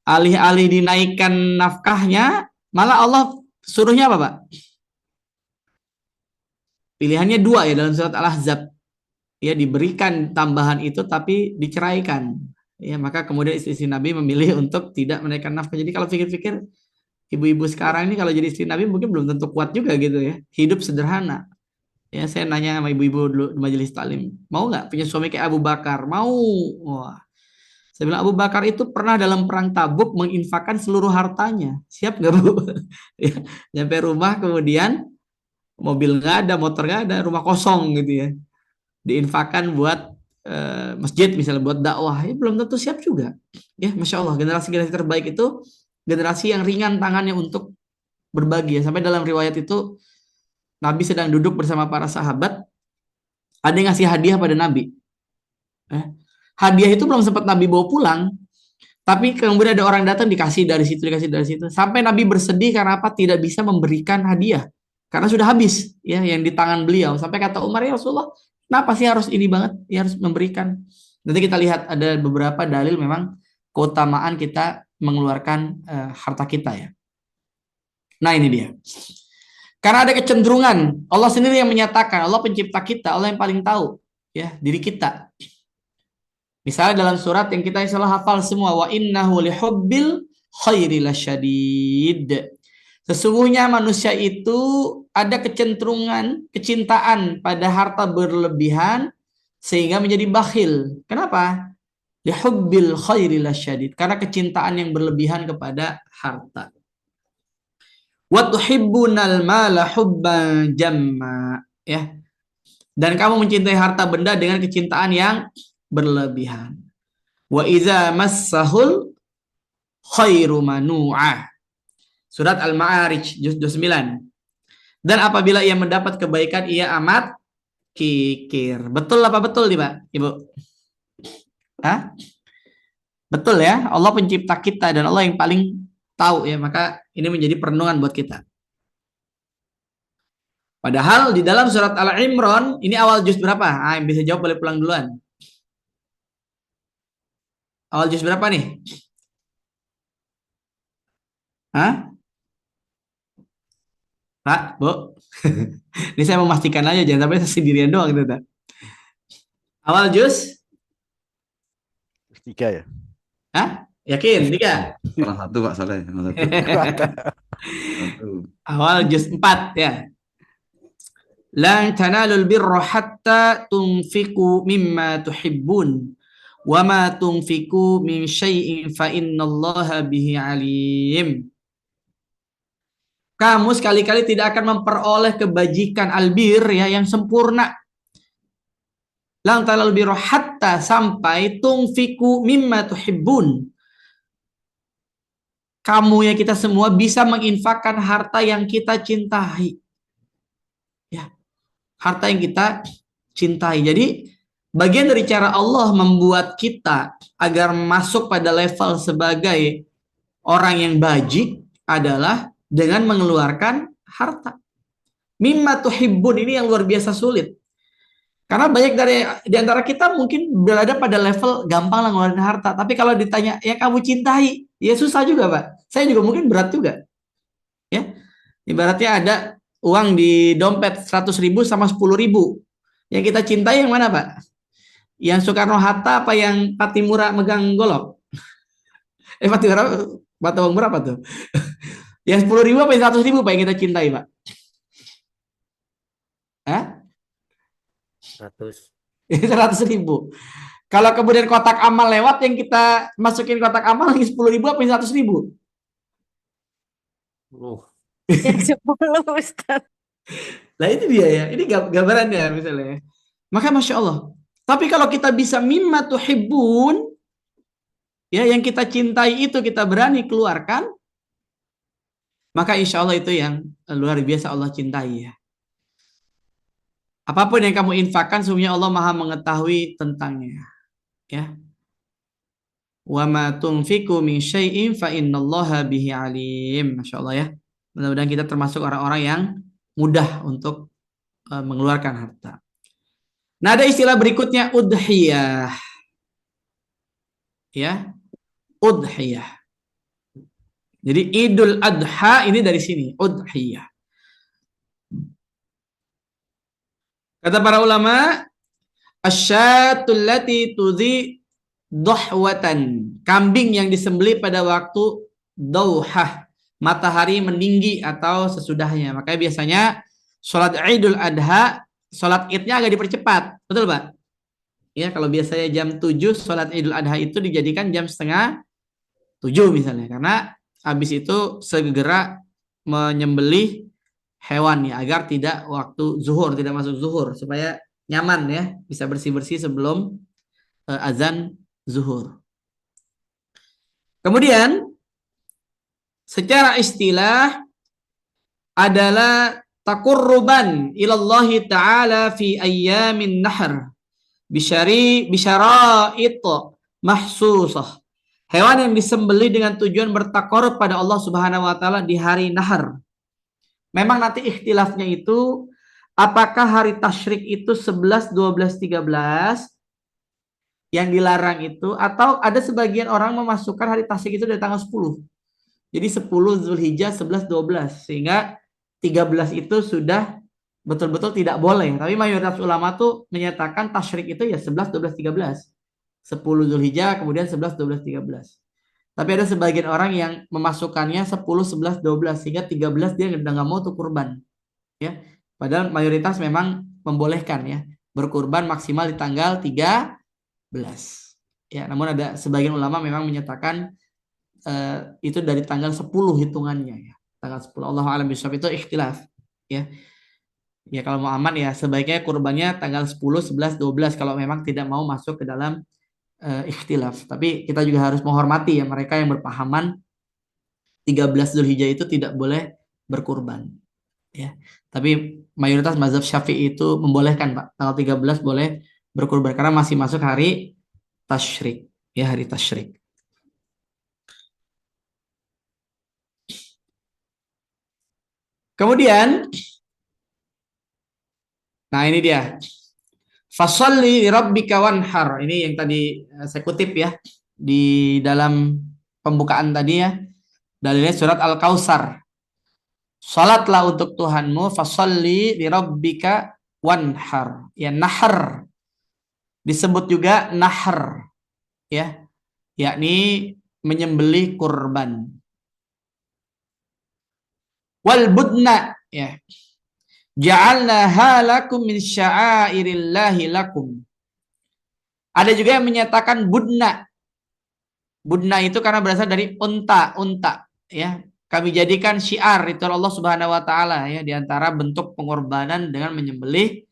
Alih-alih dinaikkan nafkahnya, malah Allah suruhnya apa Pak? Pilihannya dua ya dalam surat Al-Ahzab. Ya, diberikan tambahan itu tapi diceraikan. Ya, maka kemudian istri Nabi memilih untuk tidak menaikkan nafkah. Jadi kalau pikir-pikir, ibu-ibu sekarang ini kalau jadi istri Nabi mungkin belum tentu kuat juga gitu ya. Hidup sederhana. Ya, saya nanya sama ibu-ibu dulu di majelis taklim, mau nggak punya suami kayak Abu Bakar? Mau. Wah. Saya bilang Abu Bakar itu pernah dalam perang Tabuk menginfakkan seluruh hartanya. Siap nggak Bu? Ya, nyampe rumah kemudian mobil nggak ada, motor nggak ada, rumah kosong gitu ya. Diinfakkan buat masjid misalnya, buat dakwah, ya belum tentu siap juga. Ya, Masya Allah, generasi-generasi terbaik itu generasi yang ringan tangannya untuk berbagi. Sampai dalam riwayat itu Nabi sedang duduk bersama para sahabat, ada yang ngasih hadiah pada Nabi. Hadiah itu belum sempat Nabi bawa pulang, tapi kemudian ada orang datang dikasih dari situ, sampai Nabi bersedih karena apa? Tidak bisa memberikan hadiah karena sudah habis ya yang di tangan beliau. Sampai kata Umar, ya Rasulullah, kenapa sih harus ini banget? Ya harus memberikan. Nanti kita lihat ada beberapa dalil memang keutamaan kita mengeluarkan harta kita ya. Nah ini dia. Karena ada kecenderungan, Allah sendiri yang menyatakan, Allah pencipta kita, Allah yang paling tahu ya diri kita. Misalnya dalam surat yang kita insyaallah hafal semua, wa innahu lihubbil khairi lasyadid. Sesungguhnya manusia itu ada kecenderungan, kecintaan pada harta berlebihan sehingga menjadi bakhil. Kenapa? Lihubbil khairi lasyadid. Karena kecintaan yang berlebihan kepada harta. Wa tuhibbunal mala hubban jamma, ya. Dan kamu mencintai harta benda dengan kecintaan yang berlebihan. Wa idza massahul khairu manu'ah. Surat Al-Ma'arij juz 9. Dan apabila ia mendapat kebaikan ia amat kikir. Betul apa betul nih Pak, Ibu? Hah? Betul ya, Allah pencipta kita dan Allah yang paling tahu ya, maka ini menjadi perenungan buat kita. Padahal di dalam surat Al-Imran, ini awal juz berapa? Yang bisa jawab boleh pulang duluan. Awal juz berapa nih? Hah? Pak, Bu? Ini saya memastikan aja, jangan sampai sendirian doang gitu. Awal juz? 3 ya? Hah? Yakin? 3? Salah satu Pak Saleh. Awal juz 4 ya. lan tanalul birra hatta tunfiqu mimma tuhibbun wa ma tunfiqu min syai'in fa innallaha bihi alim. Kamu sekali-kali tidak akan memperoleh kebajikan albir ya yang sempurna. Lang talal birra hatta sampai tunfiqu mimma tuhibbun. Kamu ya kita semua bisa menginfakkan harta yang kita cintai. Ya, harta yang kita cintai. Jadi bagian dari cara Allah membuat kita agar masuk pada level sebagai orang yang bajik adalah dengan mengeluarkan harta. Mimma tuhibbun ini yang luar biasa sulit. Karena banyak di antara kita mungkin berada pada level gampang lah ngeluarin harta. Tapi kalau ditanya yang kamu cintai, ya susah juga Pak. Saya juga mungkin berat juga. Ya, ibaratnya ada uang di dompet 100.000 sama 10.000. Yang kita cintai yang mana Pak? Yang Soekarno-Hatta apa yang Patimura megang golok? Patimura mata uang berapa tuh? Yang 10.000 apa yang 100.000 Pak yang kita cintai Pak? Hah? 100. 100.000. Kalau kemudian kotak amal lewat yang kita masukin kotak amal yang 10.000 apa yang 100.000? Yang 10 Ustaz. Nah itu dia ya. Ini gambarannya misalnya. Maka Masya Allah. Tapi kalau kita bisa mimma tuhibbun, ya yang kita cintai itu kita berani keluarkan, maka insya Allah itu yang luar biasa Allah cintai ya. Apapun yang kamu infakkan, sesungguhnya Allah Maha mengetahui tentangnya. Ya. Wa ma tunfiqu min syai'in fa innallaha bihi alim. Masya Allah ya. Mudah-mudahan kita termasuk orang-orang yang mudah untuk mengeluarkan harta. Nah, ada istilah berikutnya udhiyah. Ya. Udhiyah. Jadi Idul Adha ini dari sini, udhiyah. Kata para ulama, asyatul lati tudhi dohwatan, kambing yang disembelih pada waktu dauhah, matahari meninggi atau sesudahnya. Makanya biasanya sholat Idul Adha, sholat idnya agak dipercepat, betul Pak? Ya, kalau biasanya jam 7, sholat Idul Adha itu dijadikan jam 6:30 misalnya, karena habis itu segera menyembelih hewan ya, agar tidak waktu zuhur, tidak masuk zuhur, supaya nyaman ya, bisa bersih-bersih sebelum azan zuhur. Kemudian secara istilah adalah taqurruban ilallahi ta'ala fi ayyamin nahr bisyara'it mahsusah. Hewan yang disembelih dengan tujuan bertakarrub pada Allah Subhanahu wa taala di hari nahar. Memang nanti ikhtilafnya itu apakah hari tasyrik itu 11, 12, 13 yang dilarang itu, atau ada sebagian orang memasukkan hari tasyrik itu dari tanggal 10. Jadi 10 Zulhijjah, 11, 12 sehingga 13 itu sudah betul-betul tidak boleh. Tapi mayoritas ulama tuh menyatakan tasyrik itu ya 11, 12, 13. 10 Zulhijjah, kemudian 11, 12, 13. Tapi ada sebagian orang yang memasukkannya 10, 11, 12 sehingga 13 dia udah nggak mau tuh kurban. Ya. Padahal mayoritas memang membolehkan ya, berkurban maksimal di tanggal 13. Ya, namun ada sebagian ulama memang menyatakan itu dari tanggal 10 hitungannya ya. Tanggal 10. Allahu a'lam bishawab, itu ikhtilaf ya. Ya kalau mau aman ya sebaiknya kurbannya tanggal 10, 11, 12 kalau memang tidak mau masuk ke dalam ikhtilaf. Tapi kita juga harus menghormati ya mereka yang berpahaman 13 Zulhijjah itu tidak boleh berkurban. Ya. Tapi mayoritas mazhab Syafi'i itu membolehkan Pak. Tanggal 13 boleh berkurban karena masih masuk hari tasyrik. Ya, hari tasyrik. Kemudian nah ini dia. Fasalli li rabbika wanhar. Ini yang tadi saya kutip ya di dalam pembukaan tadi ya. Dalilnya surat Al-Kautsar. Salatlah untuk Tuhanmu, fasalli li rabbika wanhar. Ya, nahar. Disebut juga nahar. Ya. Yakni menyembelih kurban. Wal budna, ya. Ja'alnaha lakum min sya'airillahi lakum. Ada juga yang menyatakan budna. Budna itu karena berasal dari unta, ya. Kami jadikan syiar itu Allah Subhanahu wa taala ya, di antara bentuk pengorbanan dengan menyembelih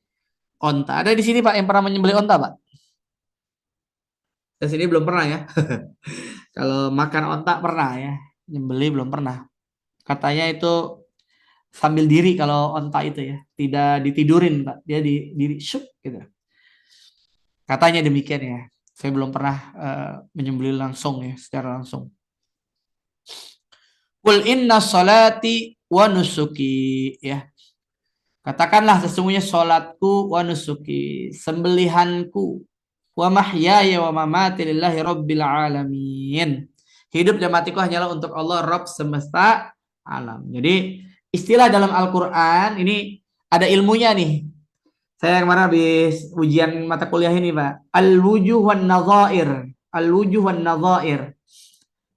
unta. Ada di sini Pak yang pernah menyembelih unta, Pak? Di sini belum pernah ya. Kalau makan unta pernah ya, nyembelih belum pernah. Katanya itu sambil diri kalau unta itu ya, tidak ditidurin Pak, dia diri syuk gitu. Katanya demikian ya. Saya belum pernah menyembelih langsung ya, secara langsung. Qul inna salati wa nusuki ya. Katakanlah sesungguhnya salatku wa nusuki, sembelihanku, wa mahyaya wa mamati lillahi rabbil alamin. Hidup dan matiku hanyalah untuk Allah Rabb semesta alam. Jadi istilah dalam Al-Qur'an ini ada ilmunya nih. Saya kemarin habis ujian mata kuliah ini, Pak. Al-wujuh wan nadhair. Al-wujuh wan nadhair.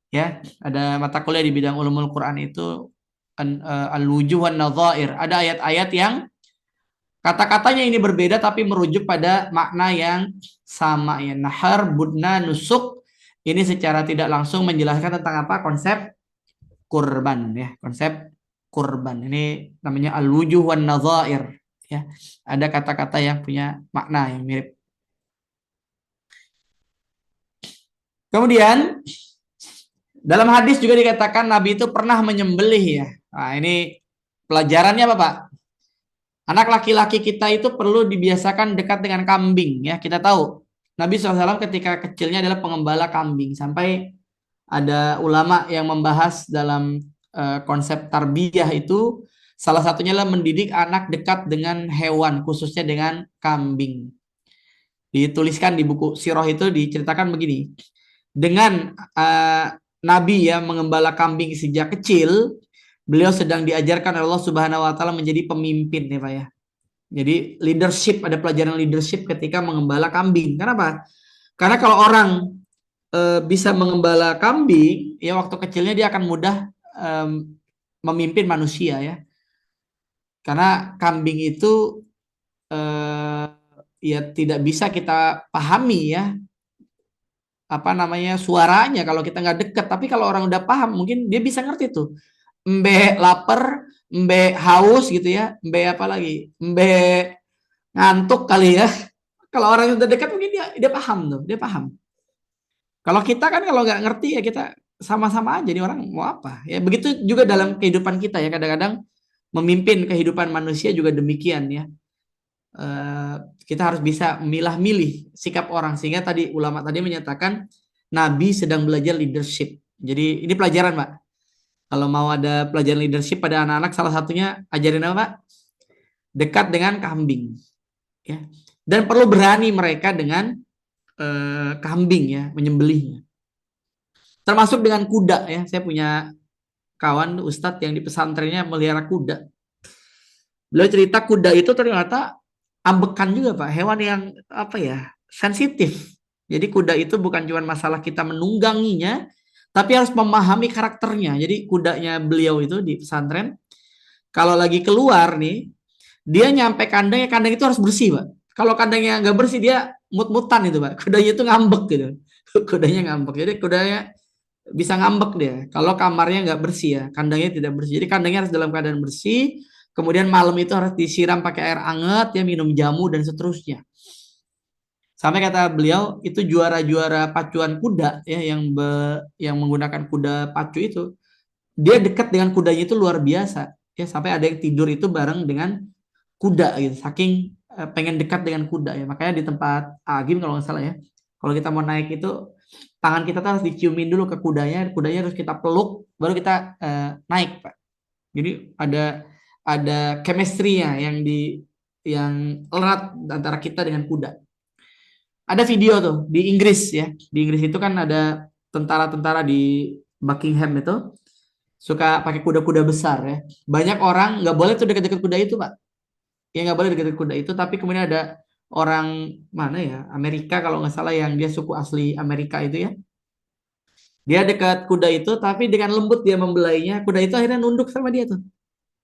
Ya, ada mata kuliah di bidang ulumul Quran itu al-wujuh wan nadhair. Ada ayat-ayat yang kata-katanya ini berbeda tapi merujuk pada makna yang sama ya. Nahar, budna, nusuk. Ini secara tidak langsung menjelaskan tentang apa? Konsep kurban ya, konsep kurban. Ini namanya al-wujuh wan nadhair ya. Ada kata-kata yang punya makna yang mirip. Kemudian dalam hadis juga dikatakan Nabi itu pernah menyembelih ya. Nah, ini pelajarannya apa, Pak? Anak laki-laki kita itu perlu dibiasakan dekat dengan kambing ya. Kita tahu Nabi SAW ketika kecilnya adalah pengembala kambing. Sampai ada ulama yang membahas dalam konsep tarbiyah itu salah satunya adalah mendidik anak dekat dengan hewan, khususnya dengan kambing. Dituliskan di buku Sirah itu diceritakan begini. Dengan Nabi ya mengembala kambing sejak kecil, beliau sedang diajarkan oleh Allah Subhanahu wa taala menjadi pemimpin ya Pak ya. Jadi leadership, ada pelajaran leadership ketika mengembala kambing. Kenapa? Karena kalau orang bisa mengembala kambing, ya waktu kecilnya dia akan mudah memimpin manusia ya. Karena kambing itu ya tidak bisa kita pahami ya, apa namanya, suaranya kalau kita nggak deket. Tapi kalau orang udah paham mungkin dia bisa ngerti tuh, embe lapar, embe haus gitu ya, embe apa lagi, embe ngantuk kali ya. Kalau orang yang udah dekat mungkin dia paham tuh, dia paham. Kalau kita kan kalau nggak ngerti ya kita sama-sama aja, jadi orang mau apa ya. Begitu juga dalam kehidupan kita ya, kadang-kadang memimpin kehidupan manusia juga demikian ya. Kita harus bisa milah-milih sikap orang, sehingga tadi ulama tadi menyatakan Nabi sedang belajar leadership. Jadi ini pelajaran Pak, kalau mau ada pelajaran leadership pada anak-anak, salah satunya ajarin apa Pak? Dekat dengan kambing ya. Dan perlu berani mereka dengan kambing ya, menyembelihnya. Termasuk dengan kuda ya. Saya punya kawan ustadz yang di pesantrennya melihara kuda. Beliau cerita kuda itu ternyata ambekan juga Pak, hewan yang apa ya, sensitif. Jadi kuda itu bukan cuma masalah kita menungganginya, tapi harus memahami karakternya. Jadi kudanya beliau itu di pesantren, kalau lagi keluar nih, dia nyampe kandang itu harus bersih Pak. Kalau kandangnya nggak bersih, dia mut-mutan itu Pak. Kudanya itu ngambek gitu. Kudanya ngambek. Jadi kudanya bisa ngambek dia. Kalau kamarnya nggak bersih ya, kandangnya tidak bersih. Jadi kandangnya harus dalam keadaan bersih. Kemudian malam itu harus disiram pakai air hangat, ya minum jamu dan seterusnya. Sampai kata beliau itu juara-juara pacuan kuda ya, yang menggunakan kuda pacu itu, dia dekat dengan kudanya itu luar biasa ya, sampai ada yang tidur itu bareng dengan kuda gitu, saking pengen dekat dengan kuda ya. Makanya di tempat Agim kalau nggak salah ya, kalau kita mau naik itu tangan kita tuh harus diciumin dulu ke kudanya harus kita peluk baru kita naik Pak. Jadi ada chemistry-nya yang erat antara kita dengan kuda. Ada video tuh di Inggris ya. Di Inggris itu kan ada tentara-tentara di Buckingham itu suka pakai kuda-kuda besar ya. Banyak orang nggak boleh tuh dekat-dekat kuda itu Pak. Ya nggak boleh dekat-dekat kuda itu. Tapi kemudian ada orang mana ya, Amerika kalau nggak salah, yang dia suku asli Amerika itu ya. Dia dekat kuda itu, tapi dengan lembut dia membelainya. Kuda itu akhirnya nunduk sama dia tuh.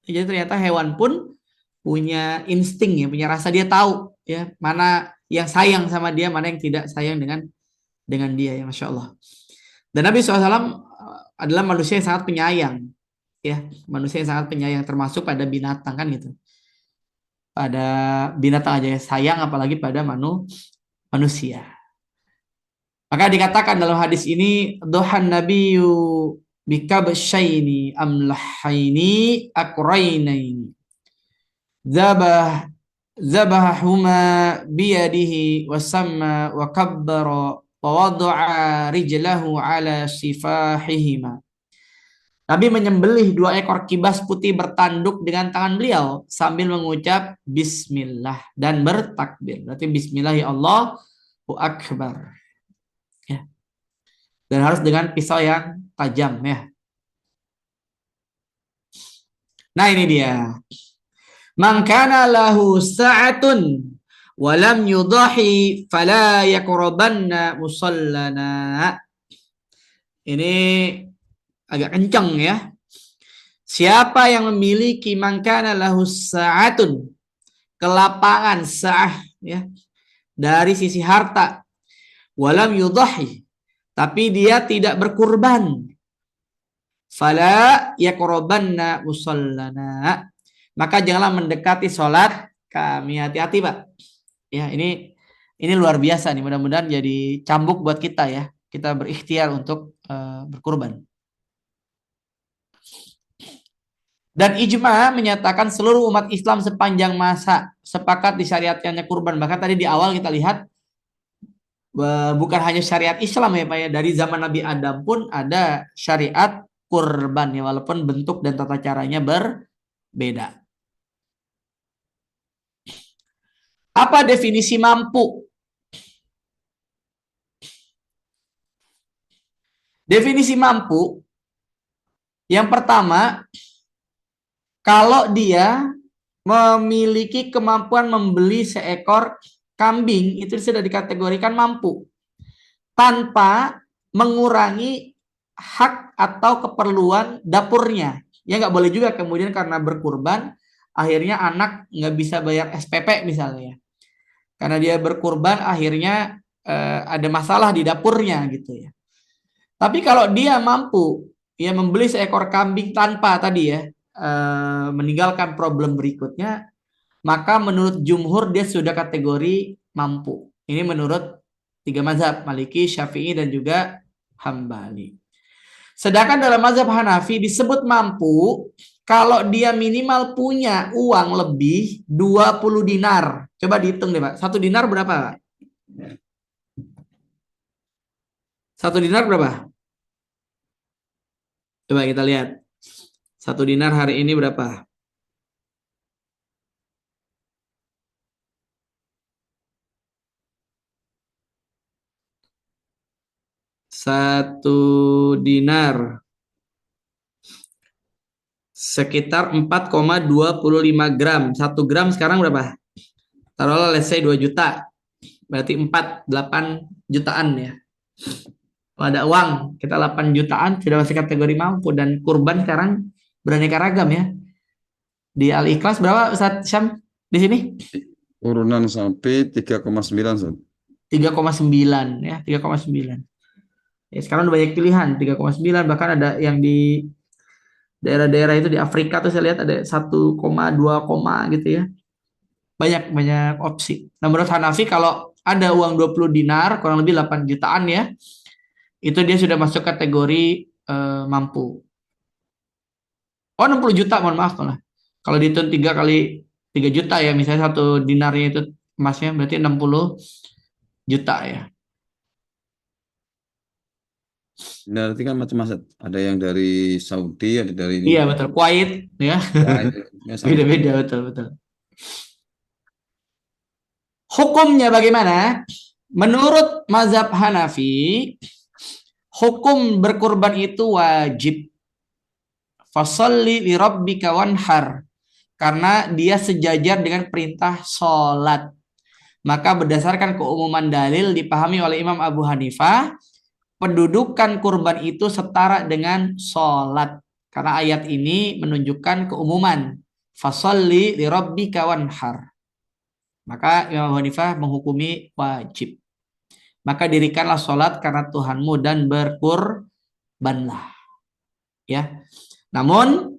Jadi ternyata hewan pun punya insting ya, punya rasa, dia tahu ya mana yang sayang sama dia, mana yang tidak sayang dengan dia ya, Masya Allah. Dan Nabi SAW adalah manusia yang sangat penyayang ya, manusia yang sangat penyayang, termasuk pada binatang kan gitu. Pada binatang aja sayang, apalagi pada manusia. Maka dikatakan dalam hadis ini, dohan nabiyyu bikabsyaini amlahaini akrainaini zabahahuma biyadihi wasamma wa kabbara wa wada'a rijlahu ala sifahihima. Nabi menyembelih 2 ekor kibas putih bertanduk dengan tangan beliau sambil mengucap bismillah dan bertakbir. Berarti bismillah ya Allahu akbar. Ya. Dan harus dengan pisau yang tajam ya. Nah ini dia. Man kana lahu sa'atun wa lam yudahi fala yaqrabanna musallana. Ini agak kencang ya. Siapa yang memiliki mangkana lahu sa'atun, kelapangan sa'ah ya, dari sisi harta, walam yudahi, tapi dia tidak berkurban, fala yaqrabanna musallana, maka janganlah mendekati sholat kami. Hati-hati Pak ya, ini luar biasa nih, mudah-mudahan jadi cambuk buat kita ya, kita berikhtiar untuk berkurban. Dan ijma menyatakan seluruh umat Islam sepanjang masa sepakat disyariatkannya kurban. Bahkan tadi di awal kita lihat bukan hanya syariat Islam ya Pak ya, dari zaman Nabi Adam pun ada syariat kurban ya, walaupun bentuk dan tata caranya berbeda. Apa definisi mampu? Definisi mampu yang pertama, kalau dia memiliki kemampuan membeli seekor kambing, itu sudah dikategorikan mampu tanpa mengurangi hak atau keperluan dapurnya. Ya nggak boleh juga kemudian karena berkurban akhirnya anak nggak bisa bayar SPP misalnya, karena dia berkurban akhirnya ada masalah di dapurnya gitu ya. Tapi kalau dia mampu ya membeli seekor kambing tanpa tadi ya meninggalkan problem berikutnya, maka menurut jumhur dia sudah kategori mampu. Ini menurut 3 mazhab, Maliki, Syafi'i, dan juga Hambali. Sedangkan dalam mazhab Hanafi disebut mampu kalau dia minimal punya uang lebih 20 dinar. Coba dihitung deh Pak, 1 dinar berapa Pak? 1 dinar berapa? Coba kita lihat. 1 dinar hari ini berapa? Satu dinar sekitar 4,25 gram. 1 gram sekarang berapa? Taruhlah let's say 2 juta. Berarti 8 jutaan ya. Kalau ada uang, kita 8 jutaan sudah masih kategori mampu. Dan kurban sekarang beraneka ragam ya. Di Al-Ikhlas berapa Ustaz Syam di sini? Turunan sampai 3,9 Ustaz. 3,9 ya, 3,9. Ya, sekarang udah banyak pilihan 3,9, bahkan ada yang di daerah-daerah itu di Afrika tuh saya lihat ada 1,2 gitu ya. Banyak opsi. Nah, menurut Hanafi kalau ada uang 20 dinar kurang lebih 8 jutaan ya, itu dia sudah masuk kategori mampu. Oh 60 juta mohon maaf malah. Kalau dihitung 3 kali 3 juta ya, misalnya 1 dinarnya itu emasnya berarti 60 juta ya. Nah, itu kan macam-macam. Ada yang dari Saudi, ada dari ini. Iya betul, Kuwait ya. Beda-beda betul. Hukumnya bagaimana? Menurut mazhab Hanafi, hukum berkurban itu wajib. Fasalli li rabbika wanhar, karena dia sejajar dengan perintah sholat. Maka berdasarkan keumuman dalil dipahami oleh Imam Abu Hanifah, pendudukan kurban itu setara dengan sholat. Karena ayat ini menunjukkan keumuman. Fasalli li rabbika wanhar. Maka Imam Abu Hanifah menghukumi wajib. Maka dirikanlah sholat karena Tuhanmu dan berkurbanlah. Ya. Namun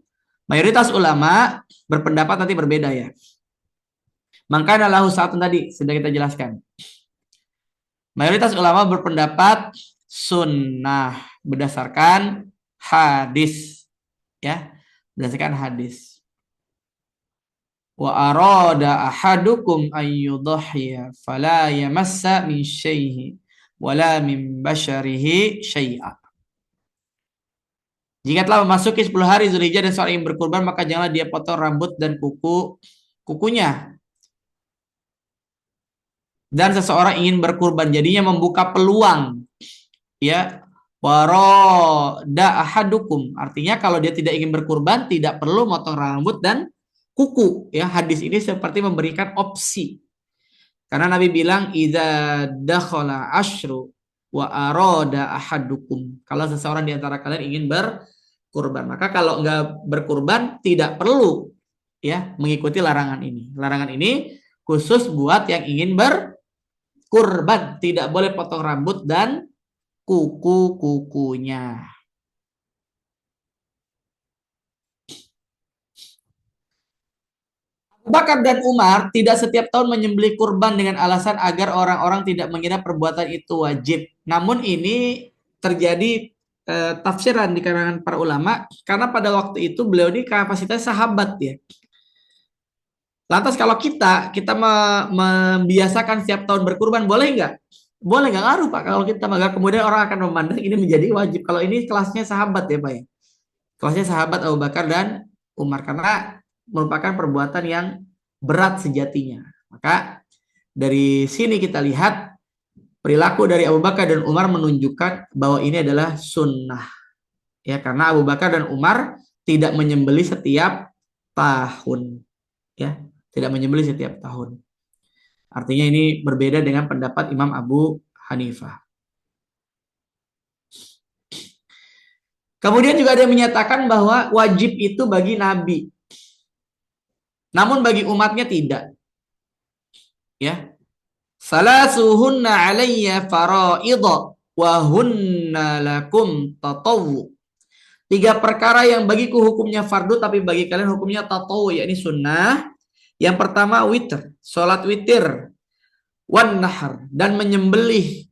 mayoritas ulama berpendapat nanti berbeda ya. Maka adalah usahatun tadi sudah kita jelaskan. Mayoritas ulama berpendapat sunnah berdasarkan hadis, ya, berdasarkan hadis. Wa arada ahadukum ayyudhiya fala yamassa min syaihi wala min basharihi syai'a. Jika telah memasuki 10 hari Zulhijjah dan seorang yang berkurban, maka janganlah dia potong rambut dan kukunya. Dan seseorang ingin berkurban, jadinya membuka peluang, ya, waroda ahadukum, artinya kalau dia tidak ingin berkurban tidak perlu motong rambut dan kuku, ya. Hadis ini seperti memberikan opsi, karena Nabi bilang idza dakhala asyru wa aroda ahadukum, kalau seseorang di antara kalian ingin berkurban, maka kalau enggak berkurban tidak perlu, ya, mengikuti larangan ini. Larangan ini khusus buat yang ingin berkurban, tidak boleh potong rambut dan kukunya. Abu Bakar dan Umar tidak setiap tahun menyembelih kurban dengan alasan agar orang-orang tidak mengira perbuatan itu wajib. Namun ini terjadi tafsiran di kalangan para ulama karena pada waktu itu beliau ini kapasitas sahabat, ya. Lantas kalau kita membiasakan setiap tahun berkurban, boleh nggak? Boleh, nggak ngaruh Pak. Kalau kita maka kemudian orang akan memandang ini menjadi wajib. Kalau ini kelasnya sahabat ya Pak ya. Kelasnya sahabat Abu Bakar dan Umar karena merupakan perbuatan yang berat sejatinya. Maka dari sini kita lihat perilaku dari Abu Bakar dan Umar menunjukkan bahwa ini adalah sunnah. Ya, karena Abu Bakar dan Umar tidak menyembelih setiap tahun. Ya, tidak menyembelih setiap tahun. Artinya ini berbeda dengan pendapat Imam Abu Hanifah. Kemudian juga ada yang menyatakan bahwa wajib itu bagi Nabi, namun bagi umatnya tidak. Ya, salasuhunna alayya faraidha wa hunna lakum tatawwu. 3 perkara yang bagiku hukumnya fardu, tapi bagi kalian hukumnya tatawwu, yakni sunnah. Yang pertama witir, sholat witir, wan nahar, dan menyembelih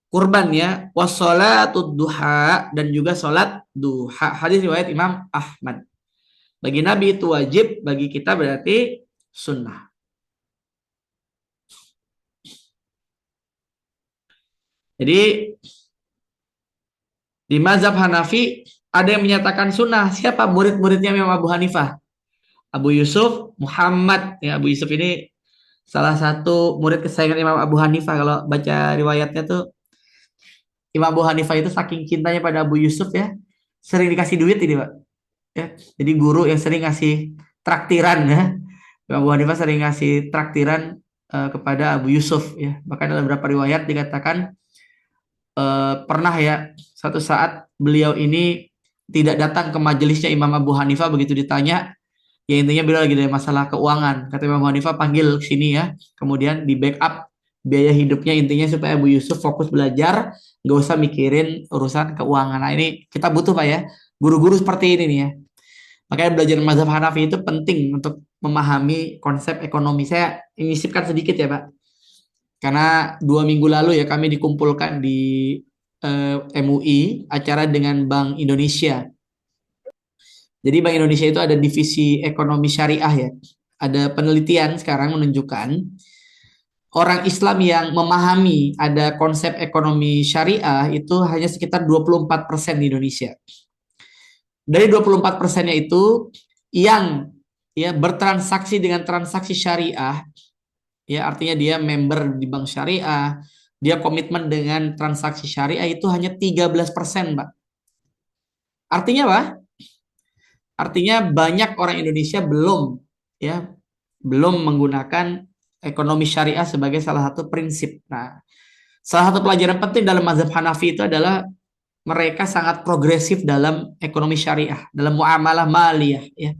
kurban, ya, wassalatud duha, dan juga sholat duha. Hadis riwayat Imam Ahmad. Bagi Nabi itu wajib, bagi kita berarti sunnah. Jadi di mazhab Hanafi ada yang menyatakan sunnah. Siapa murid-muridnya Imam Abu Hanifah? Abu Yusuf Muhammad, ya. Abu Yusuf ini salah satu murid kesayangan Imam Abu Hanifah. Kalau baca riwayatnya tuh Imam Abu Hanifah itu saking cintanya pada Abu Yusuf, ya, sering dikasih duit ini Pak, ya. Jadi guru yang sering ngasih traktiran, ya. Imam Abu Hanifah sering ngasih traktiran kepada Abu Yusuf, ya. Bahkan dalam beberapa riwayat dikatakan pernah, ya, satu saat beliau ini tidak datang ke majelisnya Imam Abu Hanifah. Begitu ditanya, ya intinya beliau lagi ada masalah keuangan. Kata Imam Abu Hanifah, panggil ke sini, ya. Kemudian di backup biaya hidupnya, intinya supaya Abu Yusuf fokus belajar, nggak usah mikirin urusan keuangan. Nah ini kita butuh Pak, ya, guru-guru seperti ini nih, ya. Makanya belajar mazhab Hanafi itu penting untuk memahami konsep ekonomi. Saya menyisipkan sedikit ya Pak. Karena 2 minggu lalu, ya, kami dikumpulkan di MUI acara dengan Bank Indonesia. Jadi Bank Indonesia itu ada divisi ekonomi syariah, ya. Ada penelitian sekarang menunjukkan orang Islam yang memahami ada konsep ekonomi syariah itu hanya sekitar 24% di Indonesia. Dari 24%-nya itu yang, ya, bertransaksi dengan transaksi syariah, ya, artinya dia member di bank syariah, dia komitmen dengan transaksi syariah, itu hanya 13%, Pak. Artinya apa? Artinya banyak orang Indonesia belum, ya, belum menggunakan ekonomi syariah sebagai salah satu prinsip. Nah, salah satu pelajaran penting dalam mazhab Hanafi itu adalah mereka sangat progresif dalam ekonomi syariah, dalam muamalah maliyah, ya.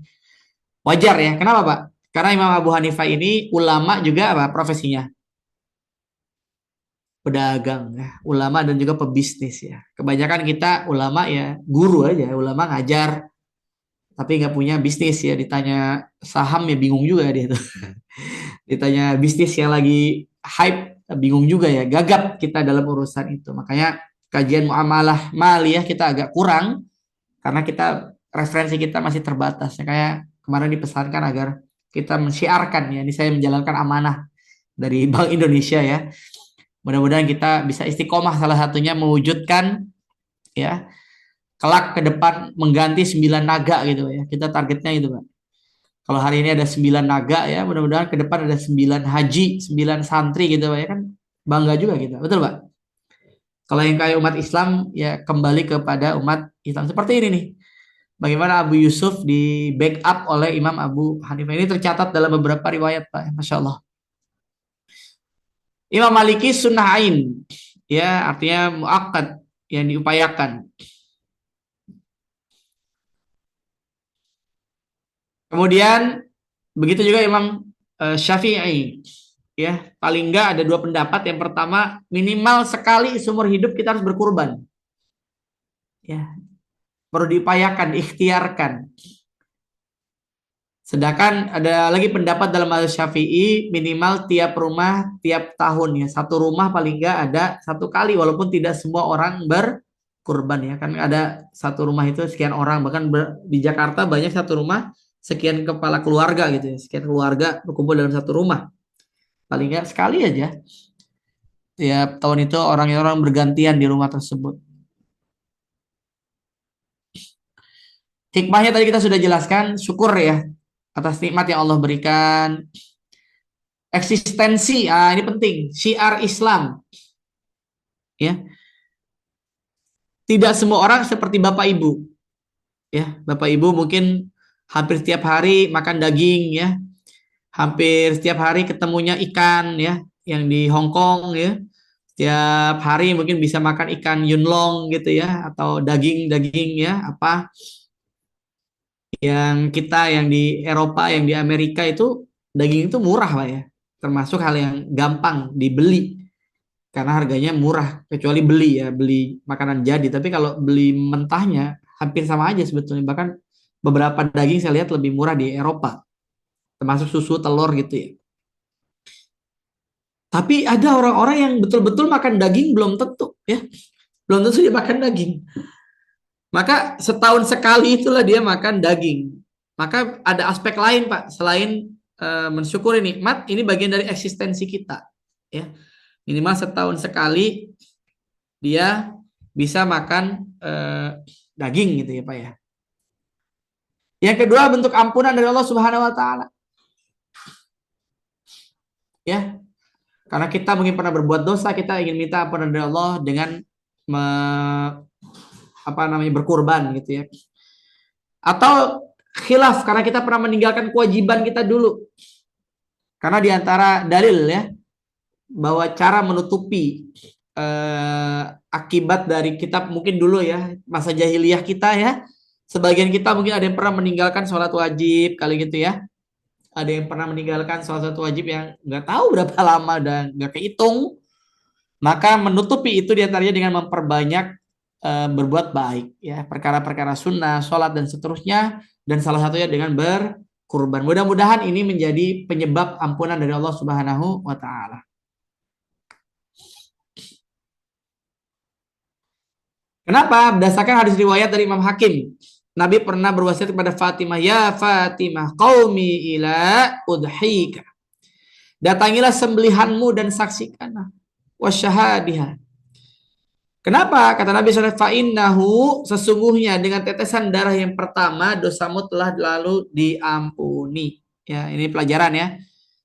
Wajar ya. Kenapa, Pak? Karena Imam Abu Hanifah ini ulama juga apa profesinya? Pedagang ya, ulama dan juga pebisnis ya. Kebanyakan kita ulama ya guru aja, ulama ngajar tapi nggak punya bisnis ya. Ditanya saham ya bingung juga dia tuh. Ditanya bisnis yang lagi hype bingung juga ya, gagap kita dalam urusan itu. Makanya kajian muamalah maliyah kita agak kurang karena kita referensi kita masih terbatas ya. Kayak kemarin dipesankan agar kita mensiarkan ya, ini saya menjalankan amanah dari Bank Indonesia ya. Mudah-mudahan kita bisa istiqomah, salah satunya mewujudkan ya kelak ke depan mengganti 9 naga gitu ya. Kita targetnya itu, Pak. Kalau hari ini ada 9 naga ya, mudah-mudahan ke depan ada 9 haji, 9 santri gitu Pak ya, kan bangga juga kita. Betul, Pak? Kalau yang kayak umat Islam ya kembali kepada umat Islam seperti ini nih. Bagaimana Abu Yusuf di backup oleh Imam Abu Hanifah, ini tercatat dalam beberapa riwayat, Pak. Masya Allah. Imam Maliki sunnah ain, ya artinya muakkad, yang diupayakan. Kemudian begitu juga Imam Syafi'i, ya paling enggak ada 2 pendapat. Yang pertama, minimal sekali seumur hidup kita harus berkurban, ya perlu diupayakan, diikhtiarkan. Sedangkan ada lagi pendapat dalam mazhab Syafi'i, minimal tiap rumah tiap tahun ya, 1 rumah paling enggak ada 1 kali, walaupun tidak semua orang berkurban ya, kan ada 1 rumah itu sekian orang, bahkan di Jakarta banyak 1 rumah sekian kepala keluarga gitu ya, sekian keluarga berkumpul dalam 1 rumah, paling enggak sekali aja tiap tahun itu orang-orang bergantian di rumah tersebut. Hikmahnya tadi kita sudah jelaskan, syukur ya atas nikmat yang Allah berikan. Eksistensi, ini penting, syiar Islam. Ya. Tidak semua orang seperti Bapak Ibu. Ya, Bapak Ibu mungkin hampir setiap hari makan daging ya. Hampir setiap hari ketemunya ikan ya, yang di Hong Kong ya. Setiap hari mungkin bisa makan ikan yunlong gitu ya, atau daging-daging ya, apa yang kita yang di Eropa, yang di Amerika itu daging itu murah Pak ya, termasuk hal yang gampang dibeli karena harganya murah, kecuali beli ya, beli makanan jadi. Tapi kalau beli mentahnya hampir sama aja sebetulnya, bahkan beberapa daging saya lihat lebih murah di Eropa, termasuk susu, telur gitu ya. Tapi ada orang-orang yang betul-betul makan daging belum tentu ya, belum tentu dia makan daging. Maka setahun sekali itulah dia makan daging. Maka ada aspek lain Pak, selain mensyukuri nikmat, ini bagian dari eksistensi kita. Ya, minimal setahun sekali dia bisa makan daging gitu ya Pak ya. Yang kedua, bentuk ampunan dari Allah Subhanahu Wa Taala. Ya, karena kita mungkin pernah berbuat dosa, kita ingin minta ampunan dari Allah dengan berkurban gitu ya. Atau khilaf karena kita pernah meninggalkan kewajiban kita dulu. Karena diantara dalil ya bahwa cara menutupi akibat dari kita mungkin dulu ya, masa jahiliyah kita ya, sebagian kita mungkin ada yang pernah meninggalkan sholat wajib kali gitu ya. Ada yang pernah meninggalkan sholat wajib yang nggak tahu berapa lama dan nggak kehitung. Maka menutupi itu diantaranya dengan memperbanyak berbuat baik ya, perkara-perkara sunnah, sholat dan seterusnya, dan salah satunya dengan berkurban. Mudah-mudahan ini menjadi penyebab ampunan dari Allah Subhanahu wa Ta'ala. Kenapa? Berdasarkan hadis riwayat dari Imam Hakim, Nabi pernah berwasiat kepada Fatimah, ya Fatimah, qaumi ila udhika, datangilah sembelihanmu dan saksikanlah wasyahadiha. Kenapa? Kata Nabi SAW, fa'innahu, sesungguhnya dengan tetesan darah yang pertama dosamu telah lalu diampuni. Ya, ini pelajaran ya.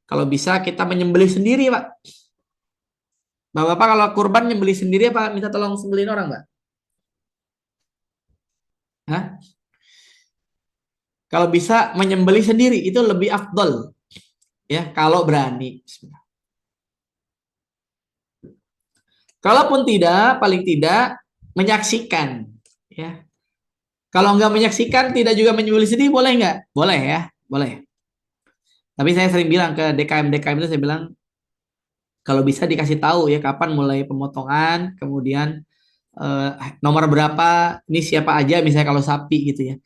Kalau bisa kita menyembelih sendiri, Pak. Bapak kalau kurban nyembelih sendiri apa minta tolong sembelihin orang, Pak? Hah? Kalau bisa menyembelih sendiri itu lebih afdol. Ya, kalau berani. Bismillah. Kalaupun tidak, paling tidak menyaksikan, ya. Kalau nggak menyaksikan, tidak juga menyembelih sendiri, boleh nggak? Boleh ya. boleh. Tapi saya sering bilang ke DKM itu, saya bilang kalau bisa dikasih tahu ya kapan mulai pemotongan, kemudian nomor berapa, ini siapa aja misalnya kalau sapi gitu ya.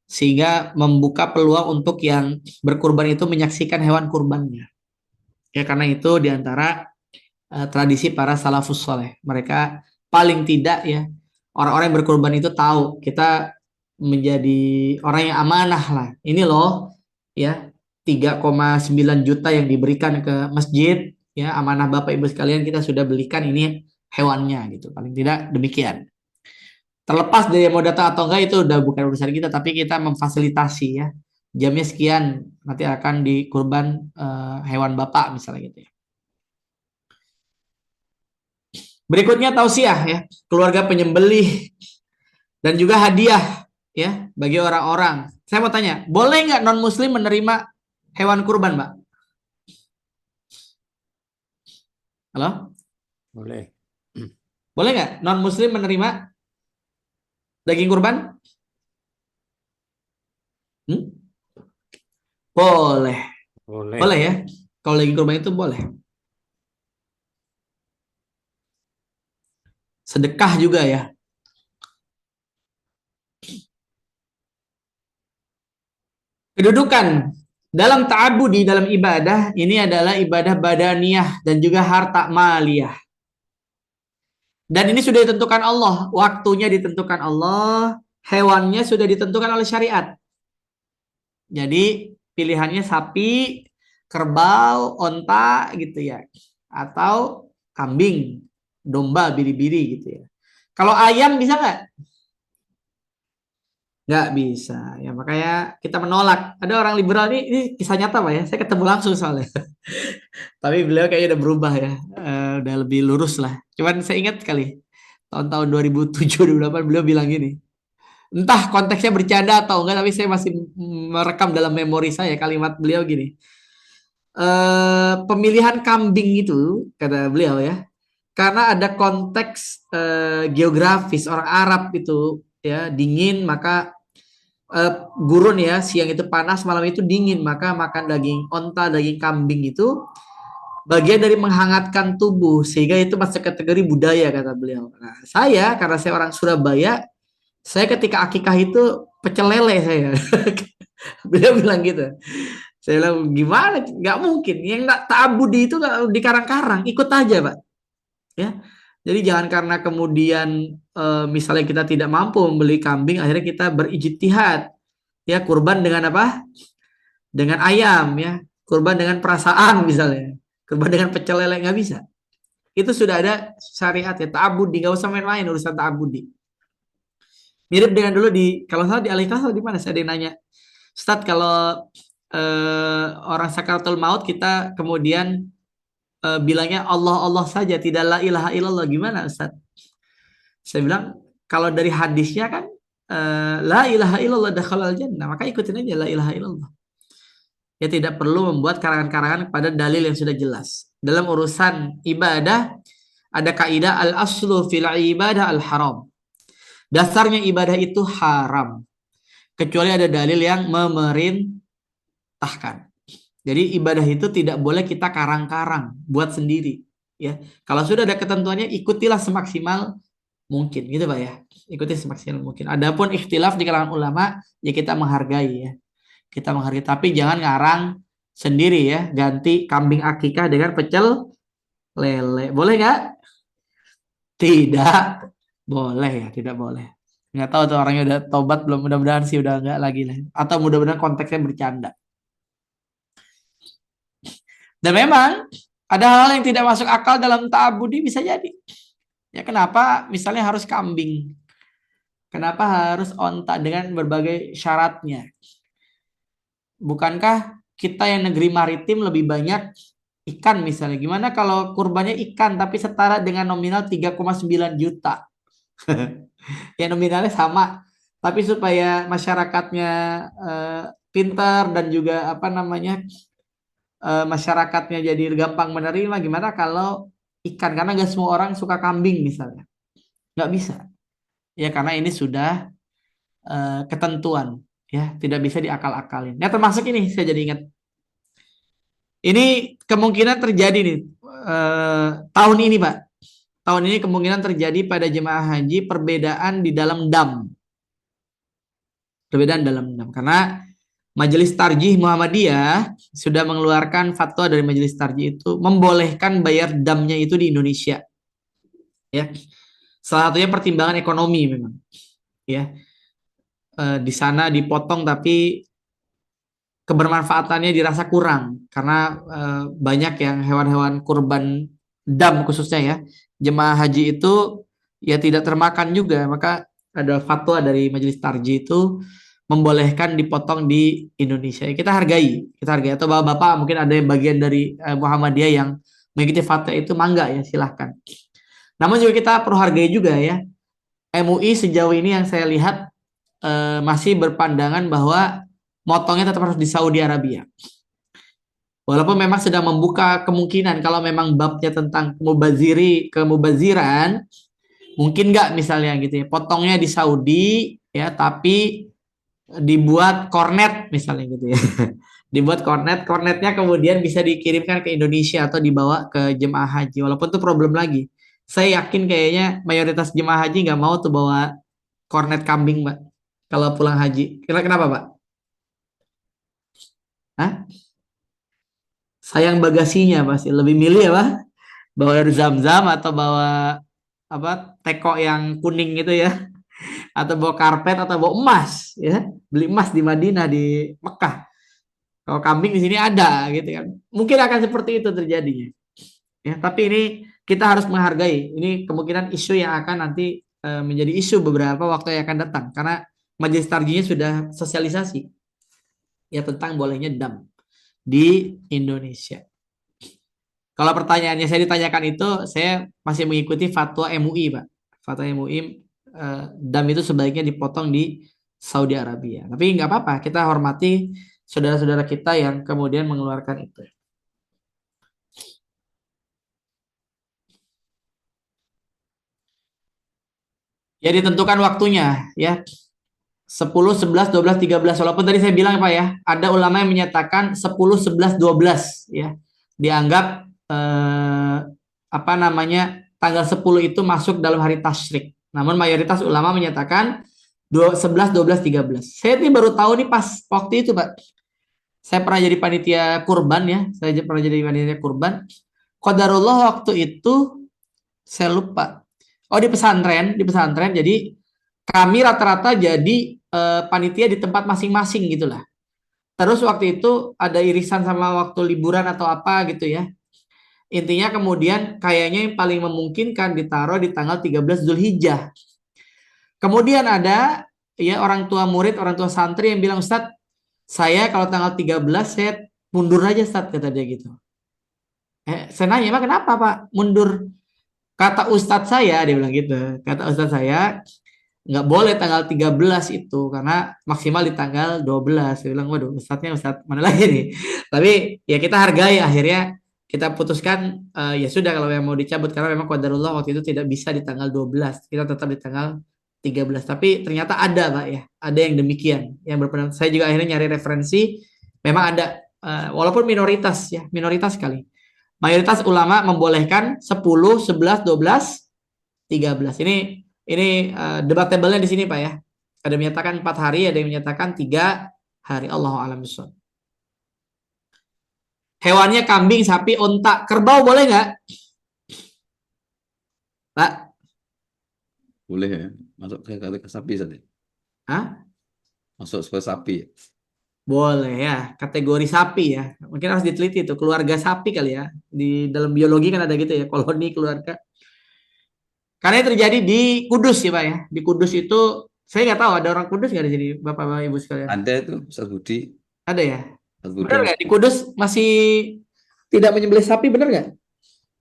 Sehingga membuka peluang untuk yang berkurban itu menyaksikan hewan kurbannya. Ya karena itu diantara tradisi para salafus soleh. Mereka paling tidak ya orang-orang yang berkurban itu tahu kita menjadi orang yang amanah lah. Ini loh ya 3,9 juta yang diberikan ke masjid ya, amanah Bapak Ibu sekalian, kita sudah belikan ini hewannya gitu. Paling tidak demikian. Terlepas dari mau datang atau enggak itu udah bukan urusan kita, tapi kita memfasilitasi ya. Jamnya sekian nanti akan dikurban hewan Bapak misalnya gitu ya. Berikutnya tausiah ya, keluarga penyembelih dan juga hadiah ya bagi orang-orang. Saya mau tanya, boleh nggak non muslim menerima hewan kurban, Mbak? Halo? Boleh. Boleh nggak non muslim menerima daging kurban? Boleh. Boleh. Boleh ya. Kalau daging kurban itu boleh. Sedekah juga ya. Kedudukan dalam ta'abudi, dalam ibadah, ini adalah ibadah badaniyah dan juga harta maliyah. Dan ini sudah ditentukan Allah, waktunya ditentukan Allah, hewannya sudah ditentukan oleh syariat. Jadi pilihannya sapi, kerbau, onta gitu ya, atau kambing, domba, biri-biri gitu ya. Kalau ayam bisa nggak? Nggak bisa. Ya makanya kita menolak. Ada orang liberal ini kisah nyata Pak ya. Saya ketemu langsung soalnya. Tapi beliau kayaknya udah berubah ya. Udah lebih lurus lah. Cuman saya ingat sekali tahun-tahun 2007-2008 beliau bilang gini. Entah konteksnya bercanda atau enggak, tapi saya masih merekam dalam memori saya kalimat beliau gini. Pemilihan kambing itu kata beliau ya. Karena ada konteks geografis, orang Arab itu ya dingin, maka gurun ya, siang itu panas, malam itu dingin, maka makan daging onta, daging kambing itu bagian dari menghangatkan tubuh, sehingga itu masuk kategori budaya kata beliau. Nah, saya karena saya orang Surabaya, saya ketika akikah itu pecel lele saya. Beliau bilang gitu. Saya bilang gimana? Nggak mungkin. Yang nggak ta'abudi itu nggak di karang-karang, ikut aja Pak. Ya. Jadi jangan karena kemudian misalnya kita tidak mampu membeli kambing, akhirnya kita berijtihad ya kurban dengan apa? Dengan ayam ya, kurban dengan perasaan misalnya, kurban dengan pecel lele, nggak bisa. Itu sudah ada syariat ya, ta'abudi, nggak usah main-main urusan ta'abudi. Mirip dengan dulu kalau salah di Al-Ikhlas di mana saya ada yang nanya, Ustadz kalau orang sakaratul maut kita kemudian bilangnya Allah saja, tidak la ilaha illallah, gimana Ustaz? Saya bilang kalau dari hadisnya kan la ilaha illallah dakhalal jannah, maka ikutin aja la ilaha illallah. Ya tidak perlu membuat karangan-karangan pada dalil yang sudah jelas. Dalam urusan ibadah ada kaidah al-aslu fil ibadah al-haram. Dasarnya ibadah itu haram kecuali ada dalil yang memerintahkan. Jadi ibadah itu tidak boleh kita karang-karang buat sendiri ya. Kalau sudah ada ketentuannya ikutilah semaksimal mungkin gitu Pak ya. Ikuti semaksimal mungkin. Adapun ikhtilaf di kalangan ulama ya kita menghargai ya. Kita menghargai, tapi jangan ngarang sendiri ya. Ganti kambing akikah dengan pecel lele. Boleh nggak? Tidak boleh ya, tidak boleh. Nggak tahu tuh orangnya udah tobat belum, mudah-mudahan sih udah nggak lagi lah. Atau mudah-mudahan konteksnya bercanda. Dan memang ada hal yang tidak masuk akal dalam ta'abudi bisa jadi. Ya kenapa misalnya harus kambing? Kenapa harus onta dengan berbagai syaratnya? Bukankah kita yang negeri maritim lebih banyak ikan misalnya? Gimana kalau kurbannya ikan tapi setara dengan nominal 3,9 juta? Ya nominalnya sama. Tapi supaya masyarakatnya pintar dan juga apa namanya masyarakatnya jadi gampang menerima, gimana kalau ikan? Karena nggak semua orang suka kambing misalnya, nggak bisa ya, karena ini sudah ketentuan Ya, tidak bisa diakal-akalin. Nah, termasuk ini saya jadi ingat. Ini kemungkinan terjadi nih tahun ini, Pak. Tahun ini kemungkinan terjadi pada jemaah haji perbedaan di dalam dam. Perbedaan dalam dam. Karena Majelis Tarjih Muhammadiyah sudah mengeluarkan fatwa dari Majelis Tarjih itu membolehkan bayar damnya itu di Indonesia. Ya. Salah satunya pertimbangan ekonomi memang. Ya. Di sana dipotong tapi kebermanfaatannya dirasa kurang karena banyak yang hewan-hewan kurban dam khususnya ya. Jemaah haji itu ya tidak termakan juga, maka ada fatwa dari Majelis Tarjih itu membolehkan dipotong di Indonesia. Kita hargai atau bapak-bapak mungkin ada yang bagian dari Muhammadiyah yang mengikuti fatwa itu, mangga ya, silahkan. Namun juga kita perlu hargai juga ya, MUI sejauh ini yang saya lihat masih berpandangan bahwa motongnya tetap harus di Saudi Arabia. Walaupun memang sedang membuka kemungkinan kalau memang babnya tentang kemubaziran, mungkin nggak misalnya gitu ya, potongnya di Saudi ya, tapi dibuat kornet misalnya gitu ya. Dibuat kornetnya kemudian bisa dikirimkan ke Indonesia atau dibawa ke jemaah haji. Walaupun itu problem lagi. Saya yakin kayaknya mayoritas jemaah haji nggak mau tuh bawa kornet kambing, Mbak, kalau pulang haji. Kenapa, Pak? Hah? Sayang bagasinya pasti. Lebih milih apa? Bawa air zam-zam atau bawa apa? Teko yang kuning gitu ya. Atau bawa karpet atau bawa emas ya. Beli emas di Madinah, di Mekah. Kalau kambing di sini ada gitu kan. Mungkin akan seperti itu terjadinya. Ya, tapi ini kita harus menghargai. Ini kemungkinan isu yang akan nanti menjadi isu beberapa waktu yang akan datang karena Majelis Tarjihnya sudah sosialisasi ya tentang bolehnya dam di Indonesia. Kalau pertanyaannya saya ditanyakan itu, saya masih mengikuti fatwa MUI, Pak. Fatwa MUI dam itu sebaiknya dipotong di Saudi Arabia. Tapi nggak apa-apa, kita hormati saudara-saudara kita yang kemudian mengeluarkan itu. Ya ditentukan waktunya ya. 10, 11, 12, 13. Walaupun tadi saya bilang Pak ya, ada ulama yang menyatakan 10, 11, 12 ya. Dianggap tanggal 10 itu masuk dalam hari tasyrik. Namun mayoritas ulama menyatakan 11, 12, 13. Saya ini baru tahu nih pas waktu itu, Pak. Saya pernah jadi panitia kurban ya. Saya pernah jadi panitia kurban. Qadarullah waktu itu saya lupa. Oh, di pesantren jadi kami rata-rata jadi panitia di tempat masing-masing gitulah. Terus waktu itu ada irisan sama waktu liburan atau apa gitu ya. Intinya kemudian kayaknya yang paling memungkinkan ditaruh di tanggal 13 Zulhijjah. Kemudian ada ya orang tua murid, orang tua santri yang bilang, Ustadz, saya kalau tanggal 13 saya mundur aja Ustadz, kata dia gitu. Saya nanya, emang kenapa Pak mundur? Kata Ustadz saya, dia bilang gitu. Kata Ustadz saya, nggak boleh tanggal 13 itu karena maksimal di tanggal 12. Saya bilang, waduh, Ustadznya Ustadz mana lagi nih? Tapi ya kita hargai, akhirnya kita putuskan ya sudah kalau yang mau dicabut karena memang qadarullah waktu itu tidak bisa di tanggal 12. Kita tetap di tanggal 13. Tapi ternyata ada Pak ya, ada yang demikian yang berpendapat. Saya juga akhirnya nyari referensi, memang ada walaupun minoritas ya, minoritas sekali. Mayoritas ulama membolehkan 10, 11, 12, 13. Ini debatable-nya di sini Pak ya. Ada yang menyatakan 4 hari, ada yang menyatakan 3 hari. Allahu a'lam bishawab. Hewannya kambing, sapi, unta, kerbau boleh nggak? Pak? Boleh ya, masuk ke sapi tadi. Hah? Masuk ke sapi. Boleh ya, kategori sapi ya. Mungkin harus diteliti tuh, keluarga sapi kali ya. Di dalam biologi kan ada gitu ya, koloni keluarga. Karena terjadi di Kudus ya Pak ya. Di Kudus itu, saya nggak tahu ada orang Kudus nggak di sini, Bapak Ibu sekalian? Ada itu, Ustaz Budi. Ada ya? Ustaz Budi. Benar nggak? Di Kudus masih tidak menyembelih sapi, benar nggak?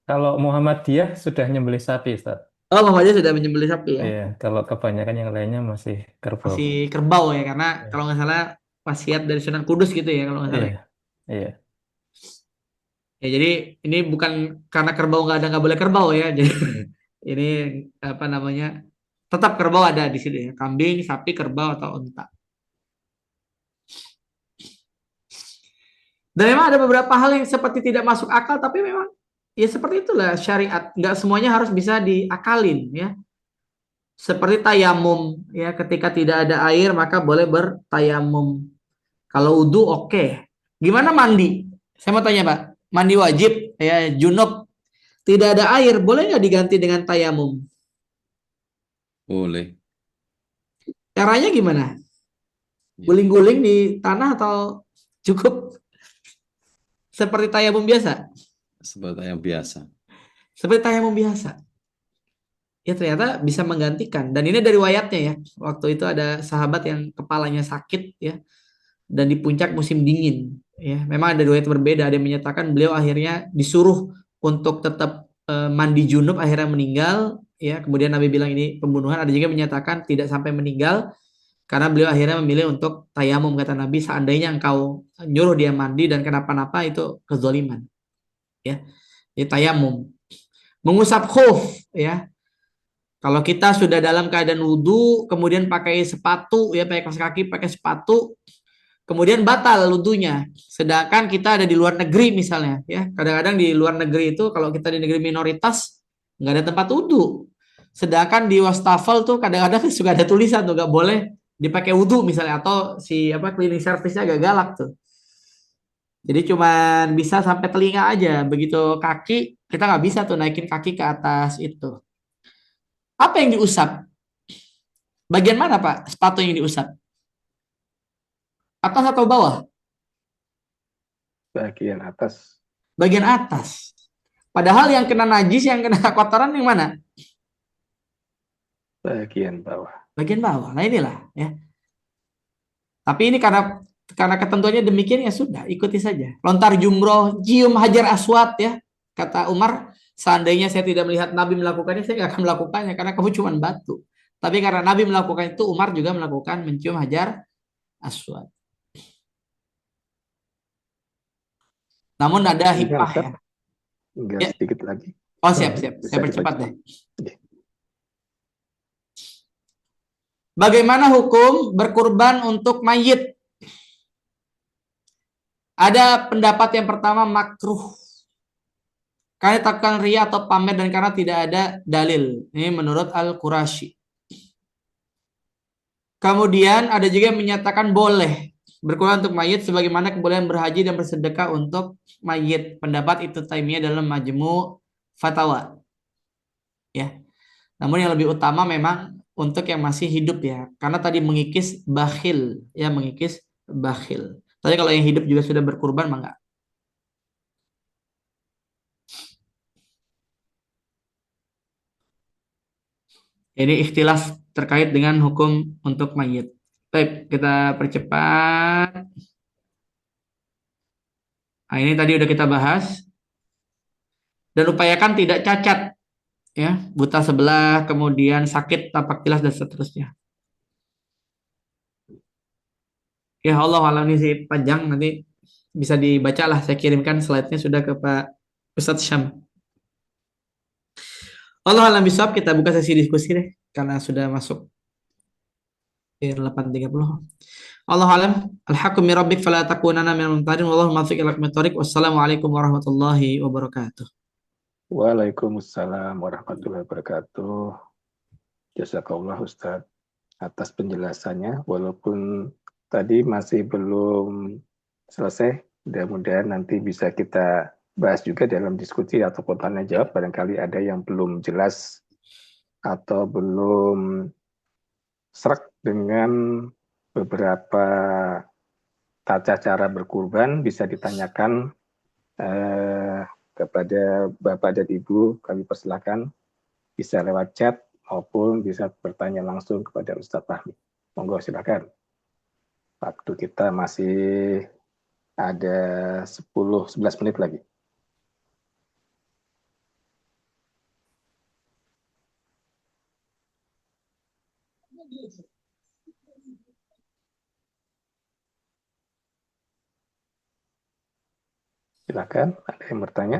Kalau Muhammadiyah sudah nyembelih sapi, Ustaz. Oh, Muhammadiyah sudah menyembelih sapi ya? Iya, kalau kebanyakan yang lainnya masih kerbau. Masih kerbau ya, karena Iya. kalau nggak salah wasiat dari Sunan Kudus gitu ya, kalau nggak salah. Iya, iya. Ya, jadi ini bukan karena kerbau nggak boleh kerbau ya. Jadi ini apa namanya? Tetap kerbau ada di sini ya. Kambing, sapi, kerbau atau unta. Dan memang ada beberapa hal yang seperti tidak masuk akal, tapi memang ya seperti itulah syariat. Nggak semuanya harus bisa diakalin ya. Seperti tayamum ya, ketika tidak ada air maka boleh bertayamum. Kalau wudu oke. Gimana mandi? Saya mau tanya Pak, mandi wajib ya, junub, tidak ada air, boleh nggak diganti dengan tayamum? Boleh. Caranya gimana? Ya. Guling-guling di tanah atau cukup seperti tayamum biasa? Seperti yang biasa. Seperti tayamum biasa. Ya ternyata bisa menggantikan. Dan ini dari riwayatnya ya. Waktu itu ada sahabat yang kepalanya sakit ya, dan di puncak musim dingin ya. Memang ada riwayat berbeda, ada yang menyatakan beliau akhirnya disuruh untuk tetap mandi junub, akhirnya meninggal ya. Kemudian Nabi bilang ini pembunuhan. Ada juga yang menyatakan tidak sampai meninggal karena beliau akhirnya memilih untuk tayamum. Kata Nabi, seandainya engkau nyuruh dia mandi dan kenapa-napa itu kezaliman ya. Jadi tayamum. Mengusap khuf ya. Kalau kita sudah dalam keadaan wudhu, kemudian pakai sepatu ya, pakai kaos kaki, pakai sepatu, kemudian batal wudhunya. Sedangkan kita ada di luar negeri misalnya ya. Kadang-kadang di luar negeri itu kalau kita di negeri minoritas nggak ada tempat wudhu. Sedangkan di wastafel tuh kadang-kadang suka ada tulisan tuh nggak boleh dipakai wudhu misalnya, atau si cleaning service-nya agak galak tuh. Jadi cuman bisa sampai telinga aja. Begitu kaki, kita nggak bisa tuh naikin kaki ke atas itu. Apa yang diusap? Bagian mana Pak sepatu yang diusap? Atas atau bawah? Bagian atas. Bagian atas. Padahal yang kena najis, yang kena kotoran yang mana? Bagian bawah. Bagian bawah. Nah inilah ya. Tapi ini karena ketentuannya demikian ya sudah, ikuti saja. Lontar jumroh, cium hajar aswad ya. Kata Umar, seandainya saya tidak melihat Nabi melakukannya, saya nggak akan melakukannya karena kamu cuma batu. Tapi karena Nabi melakukan itu, Umar juga melakukan mencium hajar aswad. Namun ada hikmah ya. Enggak Ya. sedikit lagi. Oh siap. Saya percepat deh. Bagaimana hukum berkurban untuk mayit? Ada pendapat yang pertama makruh. Karena takkan ria atau pamer dan karena tidak ada dalil. Ini menurut Al-Qurashi. Kemudian ada juga yang menyatakan boleh berkurban untuk mayit sebagaimana kebolehan berhaji dan bersedekah untuk mayit. Pendapat itu Taimiyah dalam Majmu' Fatawa. Ya. Namun yang lebih utama memang untuk yang masih hidup ya. Karena tadi mengikis bakhil, ya mengikis bakhil. Tapi kalau yang hidup juga sudah berkurban mah enggak. Ini ikhtilaf terkait dengan hukum untuk mayit. Baik, kita percepat. Nah, ini tadi udah kita bahas. Dan upayakan tidak cacat. Ya, buta sebelah, kemudian sakit, tapak tilas, dan seterusnya. Ya Allah, alam ini sih panjang, nanti bisa dibaca lah. Saya kirimkan slide-nya sudah ke Pak Ustadz Syam. Allah alam bisawab, kita buka sesi diskusi deh, karena sudah masuk 8.30. Allah alam, al-haqqu min rabbik fala takunanna minal mumtarin, wallahu muwaffiq ila aqwamit thoriq. Wassalamualaikum warahmatullahi wabarakatuh. Waalaikumsalam warahmatullahi wabarakatuh. Jazakallah Ustadz atas penjelasannya, walaupun tadi masih belum selesai. Mudah-mudahan nanti bisa kita bahas juga dalam diskusi atau tanya jawab. Barangkali ada yang belum jelas atau belum serak dengan beberapa tata cara berkurban, bisa ditanyakan kepada Bapak dan Ibu. Kami persilakan bisa lewat chat maupun bisa bertanya langsung kepada Ustadz Fahmi. Monggo silakan. Waktu kita masih ada 10-11 menit lagi. Silakan, ada yang bertanya?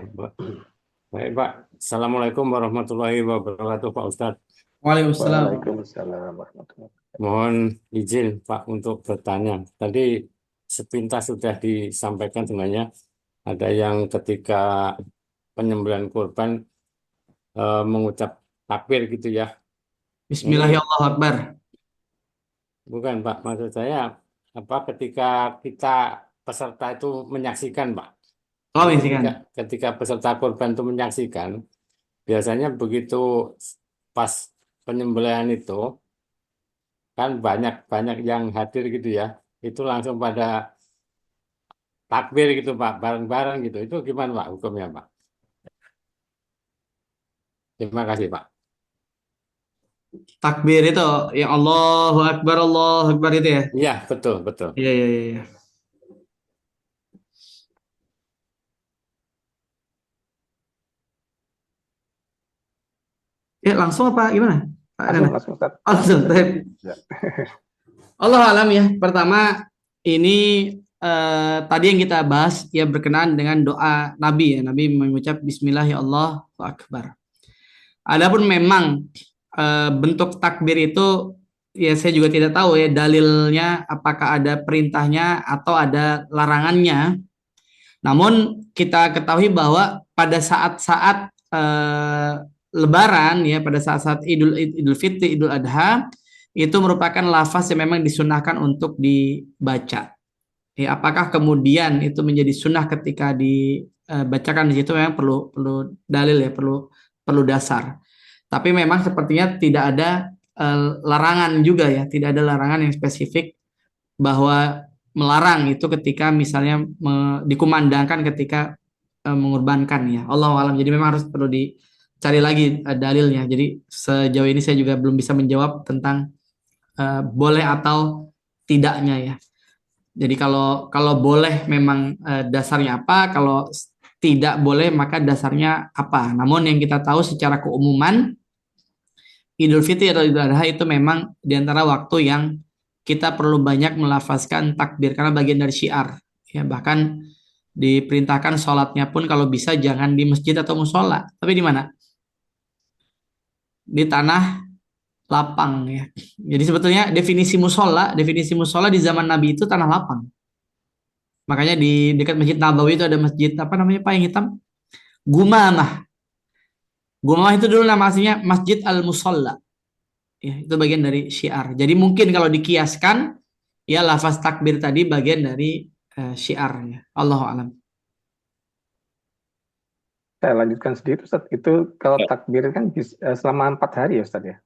Baik Pak, Assalamualaikum warahmatullahi wabarakatuh Pak Ustadz. Waalaikumsalam. Waalaikumsalam warahmatullahi wabarakatuh. Mohon izin Pak untuk bertanya. Tadi sepintas sudah disampaikan sebenarnya. Ada yang ketika penyembelihan kurban mengucap takbir gitu ya. Ini Bismillahirrahmanirrahim. bukan Pak, maksud saya apa ketika kita peserta itu menyaksikan Pak. Oh, Jadi menyaksikan. ketika peserta kurban itu menyaksikan, biasanya begitu pas penyembelihan itu kan banyak yang hadir gitu ya. Itu langsung pada takbir gitu Pak, bareng-bareng gitu. Itu gimana Pak hukumnya Pak? Terima kasih Pak. Takbir itu yang Allahu Akbar itu ya. Iya, betul, betul. Iya, iya, iya. Ya, langsung apa gimana? Pak Nana? Langsung, Ustaz. Oh, langsung. Ya. Allah alam ya. Pertama, ini tadi yang kita bahas ya berkenaan dengan doa Nabi ya. Nabi mengucap Bismillah ya Allahu Akbar. Adapun memang bentuk takbir itu ya saya juga tidak tahu ya dalilnya apakah ada perintahnya atau ada larangannya. Namun kita ketahui bahwa pada saat-saat Lebaran ya, pada saat-saat Idul Fitri, Idul Adha itu merupakan lafaz yang memang disunahkan untuk dibaca. Ya, apakah kemudian itu menjadi sunnah ketika dibacakan di situ memang perlu dalil ya, perlu dasar. Tapi memang sepertinya tidak ada larangan juga ya, tidak ada larangan yang spesifik bahwa melarang itu ketika misalnya dikumandangkan ketika mengorbankan ya. Allahu alam. Jadi memang harus perlu dicari lagi dalilnya. Jadi sejauh ini saya juga belum bisa menjawab tentang boleh atau tidaknya ya. Jadi kalau boleh memang dasarnya apa, kalau tidak boleh maka dasarnya apa. Namun yang kita tahu secara keumuman Idul Fitri atau Idul Adha itu memang diantara waktu yang kita perlu banyak melafazkan takbir karena bagian dari syiar. Ya, bahkan diperintahkan sholatnya pun kalau bisa jangan di masjid atau musola, tapi di mana? Di tanah lapang ya. Jadi sebetulnya definisi musola di zaman Nabi itu tanah lapang. Makanya di dekat Masjid Nabawi itu ada masjid apa namanya Pak yang hitam? Gumamah. Gumamah itu dulu nama aslinya Masjid Al-Musalla. Ya, itu bagian dari syiar. Jadi mungkin kalau dikiaskan ya lafaz takbir tadi bagian dari syiarnya. Allahu a'lam. Saya lanjutkan sedikit Ustaz. Itu kalau takbir kan selama 4 hari ya Ustaz ya?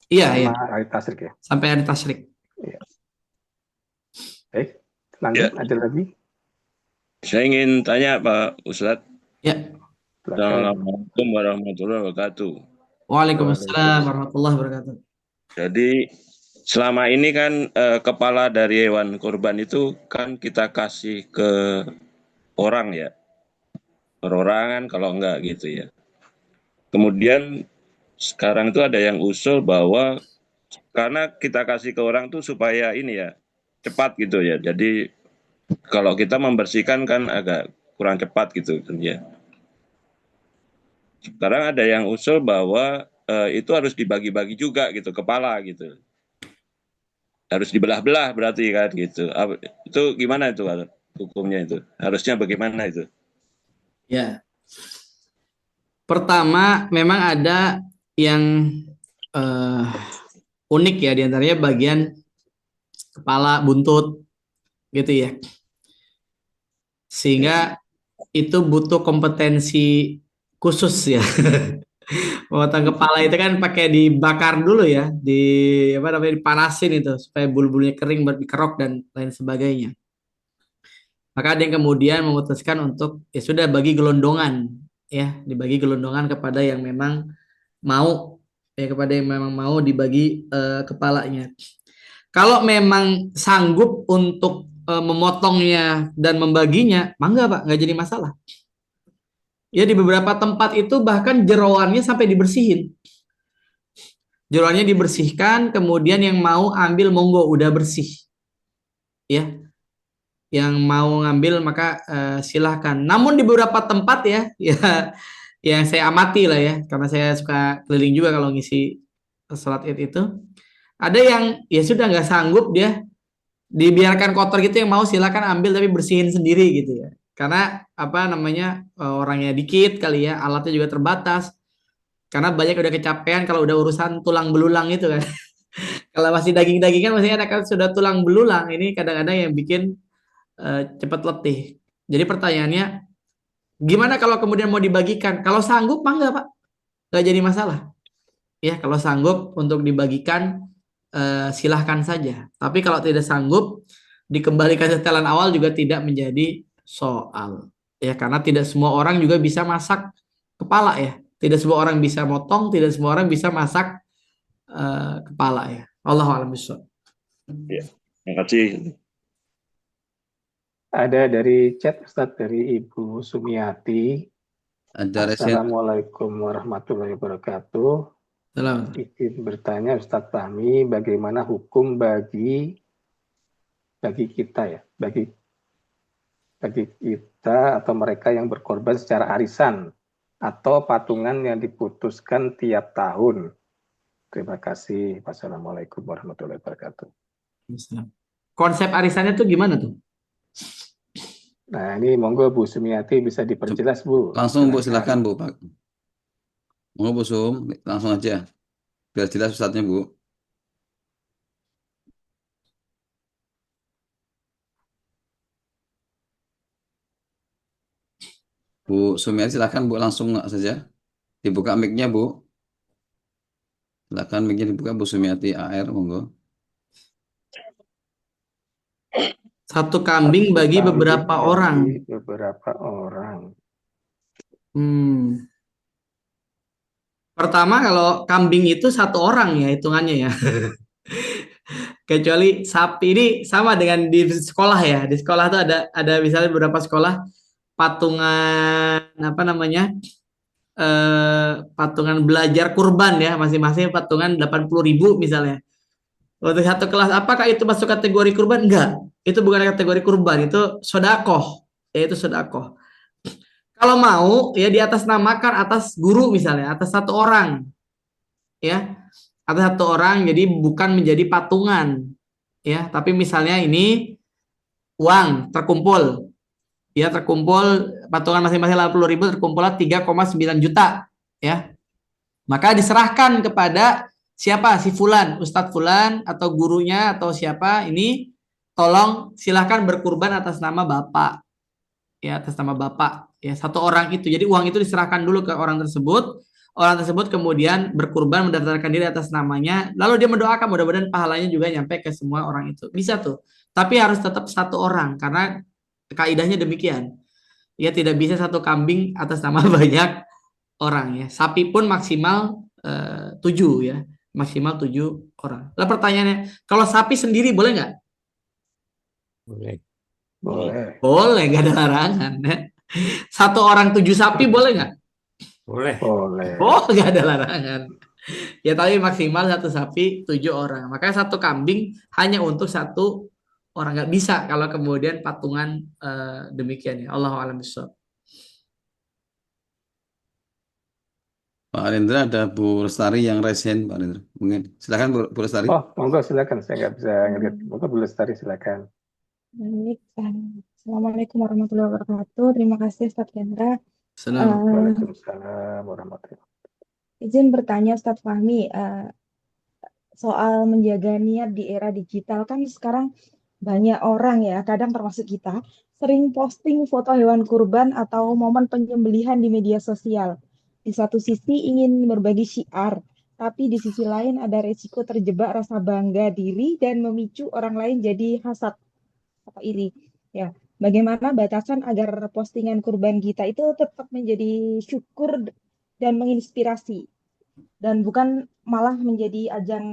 Iya, sama iya. hari tasyrik ya. Sampai hari tasyrik. Iya. Baik, lanjut ada lagi. Saya ingin tanya Pak Ustadz. Ya. Assalamualaikum warahmatullahi wabarakatuh. Waalaikumsalam warahmatullahi wabarakatuh. Jadi selama ini kan kepala dari hewan kurban itu kan kita kasih ke orang ya. Perorangan kalau enggak gitu ya. Kemudian sekarang itu ada yang usul bahwa karena kita kasih ke orang tuh supaya ini ya cepat gitu ya. Jadi kalau kita membersihkan kan agak kurang cepat gitu ya. Sekarang ada yang usul bahwa itu harus dibagi-bagi juga gitu kepala gitu. Harus dibelah-belah berarti kan gitu. Itu gimana itu hukumnya itu? Harusnya bagaimana itu? Ya. Pertama memang ada yang unik ya diantaranya bagian kepala buntut gitu ya. Sehingga itu butuh kompetensi khusus ya. Memotong kepala itu kan pakai dibakar dulu ya, dipanasin itu supaya bulu-bulunya kering buat dikerok dan lain sebagainya. Maka ada yang kemudian memutuskan untuk ya sudah bagi gelondongan ya, dibagi gelondongan kepada yang memang mau ya, kepada yang memang mau dibagi kepalanya. Kalau memang sanggup untuk memotongnya dan membaginya, mangga Pak, nggak jadi masalah. Ya di beberapa tempat itu bahkan jeroannya sampai dibersihin. Jeroannya dibersihkan, kemudian yang mau ambil monggo udah bersih. Ya. Yang mau ngambil maka silahkan. Namun di beberapa tempat ya yang saya amati lah ya, karena saya suka keliling juga kalau ngisi sholat Id itu, ada yang ya sudah nggak sanggup dia dibiarkan kotor gitu, yang mau silakan ambil tapi bersihin sendiri gitu ya. Karena apa namanya, orangnya dikit kali ya, alatnya juga terbatas. Karena banyak udah kecapean kalau udah urusan tulang belulang itu kan. Kalau masih daging-dagingan masih ada, kan sudah tulang belulang ini kadang-kadang yang bikin cepat letih. Jadi pertanyaannya, gimana kalau kemudian mau dibagikan? Kalau sanggup mah enggak, Pak? Enggak jadi masalah. Ya, kalau sanggup untuk dibagikan silahkan saja. Tapi kalau tidak sanggup, dikembalikan setelan awal juga tidak menjadi soal. Ya, karena tidak semua orang juga bisa masak kepala ya. Tidak semua orang bisa motong, tidak semua orang bisa masak kepala ya. Allahu a'lam bishawab. Ya, terima kasih. Ada dari chat Ustadz, dari Ibu Sumiati. Ada resen. Assalamualaikum warahmatullahi wabarakatuh. Salam. Izin bertanya Ustadz Fahmi, bagaimana hukum bagi kita ya, bagi kita atau mereka yang berkorban secara arisan atau patungan yang diputuskan tiap tahun. Terima kasih. Wassalamualaikum warahmatullahi wabarakatuh. Konsep arisannya tuh gimana tuh? Nah, ini monggo Bu Sumiati bisa diperjelas, Bu. Langsung Bu, silakan Bu, Pak. Monggo Bu Sum, langsung aja. Biar jelas Ustadznya Bu. Bu Sumiati silakan Bu, langsung saja. Dibuka mic-nya Bu. Silakan mic-nya dibuka Bu Sumiati AR, monggo. Satu kambing bagi beberapa orang. Beberapa orang. Pertama, kalau kambing itu satu orang ya hitungannya ya. Kecuali sapi, ini sama dengan di sekolah ya. Di sekolah tuh ada misalnya beberapa sekolah patungan apa namanya? Patungan belajar kurban ya, masing-masing patungan 80.000 misalnya. Untuk satu kelas, apakah itu masuk kategori kurban? Enggak. Itu bukan kategori kurban, itu sodakoh. Yaitu sodakoh. Kalau mau ya di atas namakan atas guru misalnya, atas satu orang. Ya. Atas satu orang, jadi bukan menjadi patungan. Ya, tapi misalnya ini uang terkumpul. Ya, terkumpul patungan masing-masing 80.000, terkumpullah 3,9 juta. Ya. Maka diserahkan kepada siapa? Si Fulan, Ustadz Fulan atau gurunya atau siapa, ini tolong silahkan berkurban atas nama Bapak. Ya, atas nama Bapak. Ya, satu orang itu. Jadi uang itu diserahkan dulu ke orang tersebut. Orang tersebut kemudian berkurban, mendaftarkan diri atas namanya. Lalu dia mendoakan mudah-mudahan pahalanya juga nyampe ke semua orang itu. Bisa tuh. Tapi harus tetap satu orang karena kaidahnya demikian. Ya, tidak bisa satu kambing atas nama banyak orang ya. Sapi pun maksimal 7 ya. Maksimal 7 orang. Lalu pertanyaannya, kalau sapi sendiri boleh nggak? Boleh. Boleh, nggak ada larangan. Ya. Satu orang 7 sapi boleh nggak? Boleh. Oh, nggak ada larangan. Ya, tapi maksimal satu sapi 7 orang. Makanya satu kambing hanya untuk satu orang. Nggak bisa kalau kemudian patungan demikian ya. Allahu a'lam bishawab. Pak Arindra, ada Bu Lestari yang resen, Pak Arindra. Mungkin silakan Bu Lestari. Oh, monggo silakan. Saya nggak bisa ngeliat. Monggo Bu Lestari silakan. Baik, Assalamualaikum warahmatullahi wabarakatuh. Terima kasih Ustadz Hendra. Waalaikumsalam warahmatullahi wabarakatuh. Izin bertanya Ustadz Fahmi, soal menjaga niat di era digital, kan sekarang banyak orang ya, kadang termasuk kita, sering posting foto hewan kurban atau momen penyembelihan di media sosial. Di satu sisi ingin berbagi syiar, tapi di sisi lain ada resiko terjebak rasa bangga diri dan memicu orang lain jadi hasad atau iri. Ya, bagaimana batasan agar postingan kurban kita itu tetap menjadi syukur dan menginspirasi, dan bukan malah menjadi ajang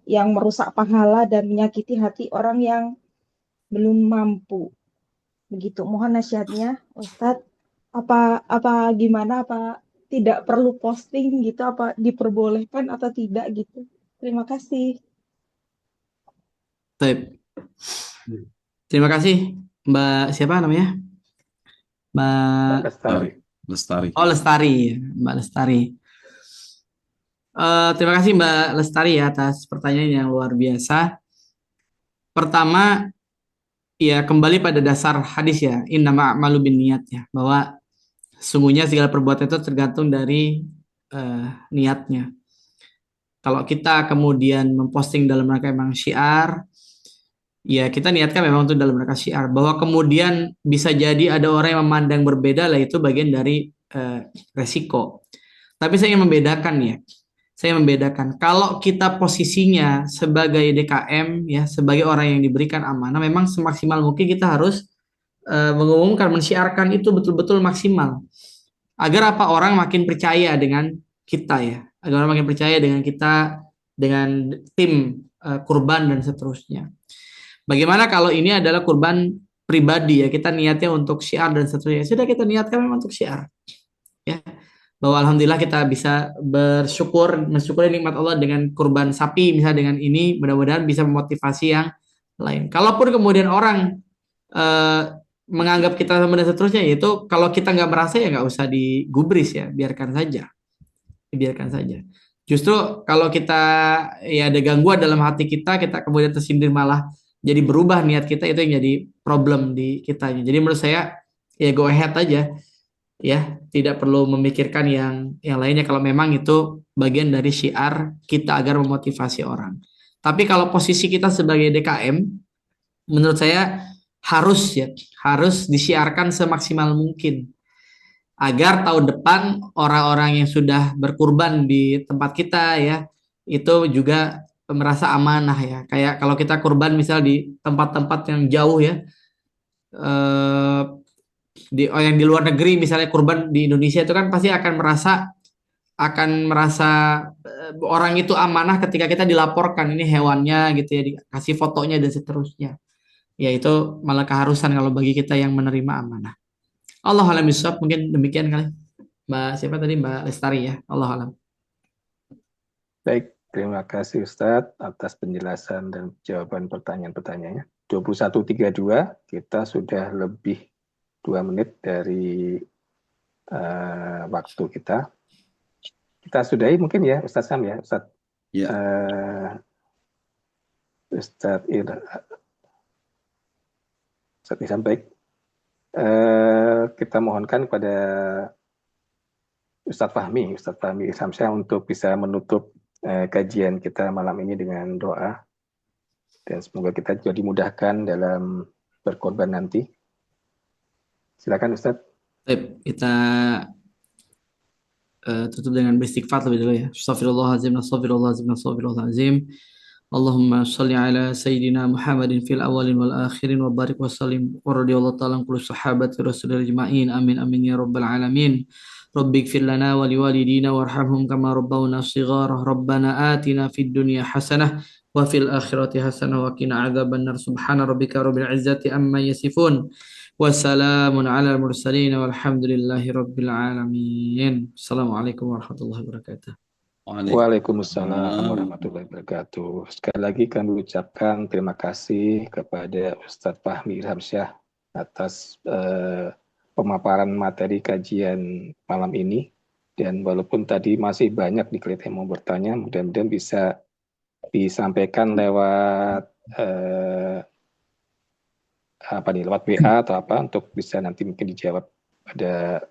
yang merusak pahala dan menyakiti hati orang yang belum mampu. Begitu. Mohon nasihatnya, Ustadz. Apa gimana? Apa tidak perlu posting gitu? Apa diperbolehkan atau tidak gitu? Terima kasih. Terima kasih, Mbak siapa namanya? Mbak Lestari. Oh, Lestari, Mbak Lestari. Terima kasih Mbak Lestari ya atas pertanyaan yang luar biasa. Pertama, ya kembali pada dasar hadis ya, innama a'malu binniyat ya, bahwa sungguhnya segala perbuatan itu tergantung dari niatnya. Kalau kita kemudian memposting dalam rangka emang syiar, ya kita niatkan memang untuk dalam rangka syiar. Bahwa kemudian bisa jadi ada orang yang memandang berbeda lah, itu bagian dari resiko. Tapi saya ingin membedakan ya. Saya membedakan kalau kita posisinya sebagai DKM ya, sebagai orang yang diberikan amanah, memang semaksimal mungkin kita harus mengumumkan, mensyiarkan itu betul-betul maksimal. Agar apa, orang makin percaya dengan kita ya, agar orang makin percaya dengan kita, dengan tim kurban dan seterusnya. Bagaimana kalau ini adalah kurban pribadi ya, kita niatnya untuk syiar dan seterusnya. Sudah kita niatkan memang untuk syiar ya, bahwa alhamdulillah kita bisa mensyukuri nikmat Allah dengan kurban sapi misalnya, dengan ini mudah-mudahan bisa memotivasi yang lain. Kalaupun kemudian orang menganggap kita sama dan seterusnya, yaitu kalau kita nggak merasa ya nggak usah digubris ya, biarkan saja, Justru kalau kita ya ada gangguan dalam hati kita kemudian tersindir, malah jadi berubah niat kita, itu yang jadi problem di kitanya. Jadi menurut saya ya go ahead aja ya, tidak perlu memikirkan yang lainnya kalau memang itu bagian dari syiar kita agar memotivasi orang. Tapi kalau posisi kita sebagai DKM, menurut saya harus disiarkan semaksimal mungkin agar tahun depan orang-orang yang sudah berkurban di tempat kita ya, itu juga merasa amanah ya. Kayak kalau kita kurban misal di tempat-tempat yang jauh ya, yang di luar negeri misalnya kurban di Indonesia, itu kan pasti akan merasa orang itu amanah ketika kita dilaporkan ini hewannya gitu ya, dikasih fotonya dan seterusnya. Ya itu malah keharusan kalau bagi kita yang menerima amanah. Allah alam bisawab, mungkin demikian kali. Mbak siapa tadi, Mbak Lestari ya. Allah alam. Baik, terima kasih Ustadz atas penjelasan dan jawaban pertanyaan-pertanyaannya. 21.32, kita sudah lebih 2 menit dari waktu kita. Kita sudahi mungkin ya Ustadz Sam ya, Ustadz. Ya. Ustadz Isam, baik. Kita mohonkan kepada Ustadz Fahmi Isamsyah untuk bisa menutup kajian kita malam ini dengan doa, dan semoga kita juga dimudahkan dalam berkorban nanti. Silakan Ustadz. Baik, kita tutup dengan beristighfar lebih dulu ya. Astaghfirullahaladzim. Allahumma salli ala Sayyidina Muhammadin fil awalin wal akhirin wa barik wa salim wa radiyallahu ta'ala kullu sahabati rasulullah ajma'in, amin amin ya rabbal alamin. Rabbi ighfir lana wa liwalidina warhamhum kama rabbawna shighara. Rabbana atina fid dunya hasanah wa fil akhirati hasanah wa qina adzabannar. Subhana rabbika rabbil izzati amma yasifun wa salamun ala mursalin walhamdulillahi rabbil alamin. Assalamualaikum warahmatullahi wabarakatuh. Waalaikumsalam warahmatullahi wabarakatuh. Sekali lagi kami ucapkan terima kasih kepada Ustadz Fahmi Isamsyah atas pemaparan materi kajian malam ini. Dan walaupun tadi masih banyak di klinik yang mau bertanya, mudah-mudahan bisa disampaikan lewat lewat WA atau apa, untuk bisa nanti mungkin dijawab pada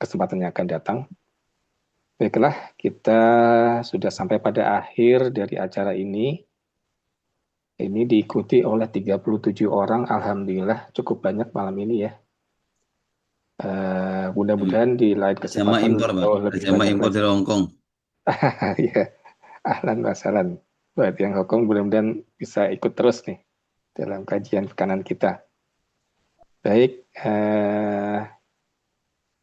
kesempatan yang akan datang. Baiklah, kita sudah sampai pada akhir dari acara ini. Ini diikuti oleh 37 orang, alhamdulillah cukup banyak malam ini ya. Mudah-mudahan di lain kesempatan sama impor dari Hongkong. Ya, ahlan wa sahlan. Buat yang Hongkong mudah-mudahan bisa ikut terus nih dalam kajian kanan kita. Baik,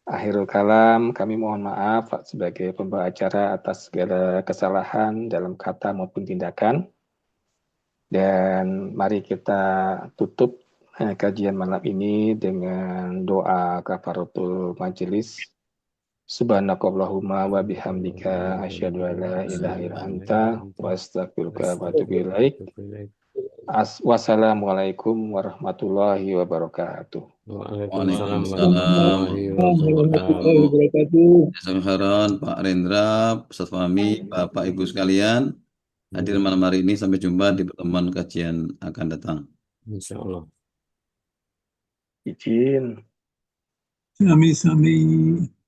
akhirul kalam, kami mohon maaf sebagai pembawa acara atas segala kesalahan dalam kata maupun tindakan. Dan mari kita tutup kajian malam ini dengan doa kafaratul majelis. Subhanakallahumma wa bihamdika asyhadu an la ilaha illa anta wa astaghfiruka wa atubu ilaik. Wassalamualaikum warahmatullahi wabarakatuh. Waalaikumsalam warahmatullahi wabarakatuh. Jazakallahu Pak Rendra, Ustadz Fahmi, Bapak Ibu sekalian, hadir malam hari ini. Sampai jumpa di pertemuan kajian akan datang. Insya Allah. Izin. Sami-sami.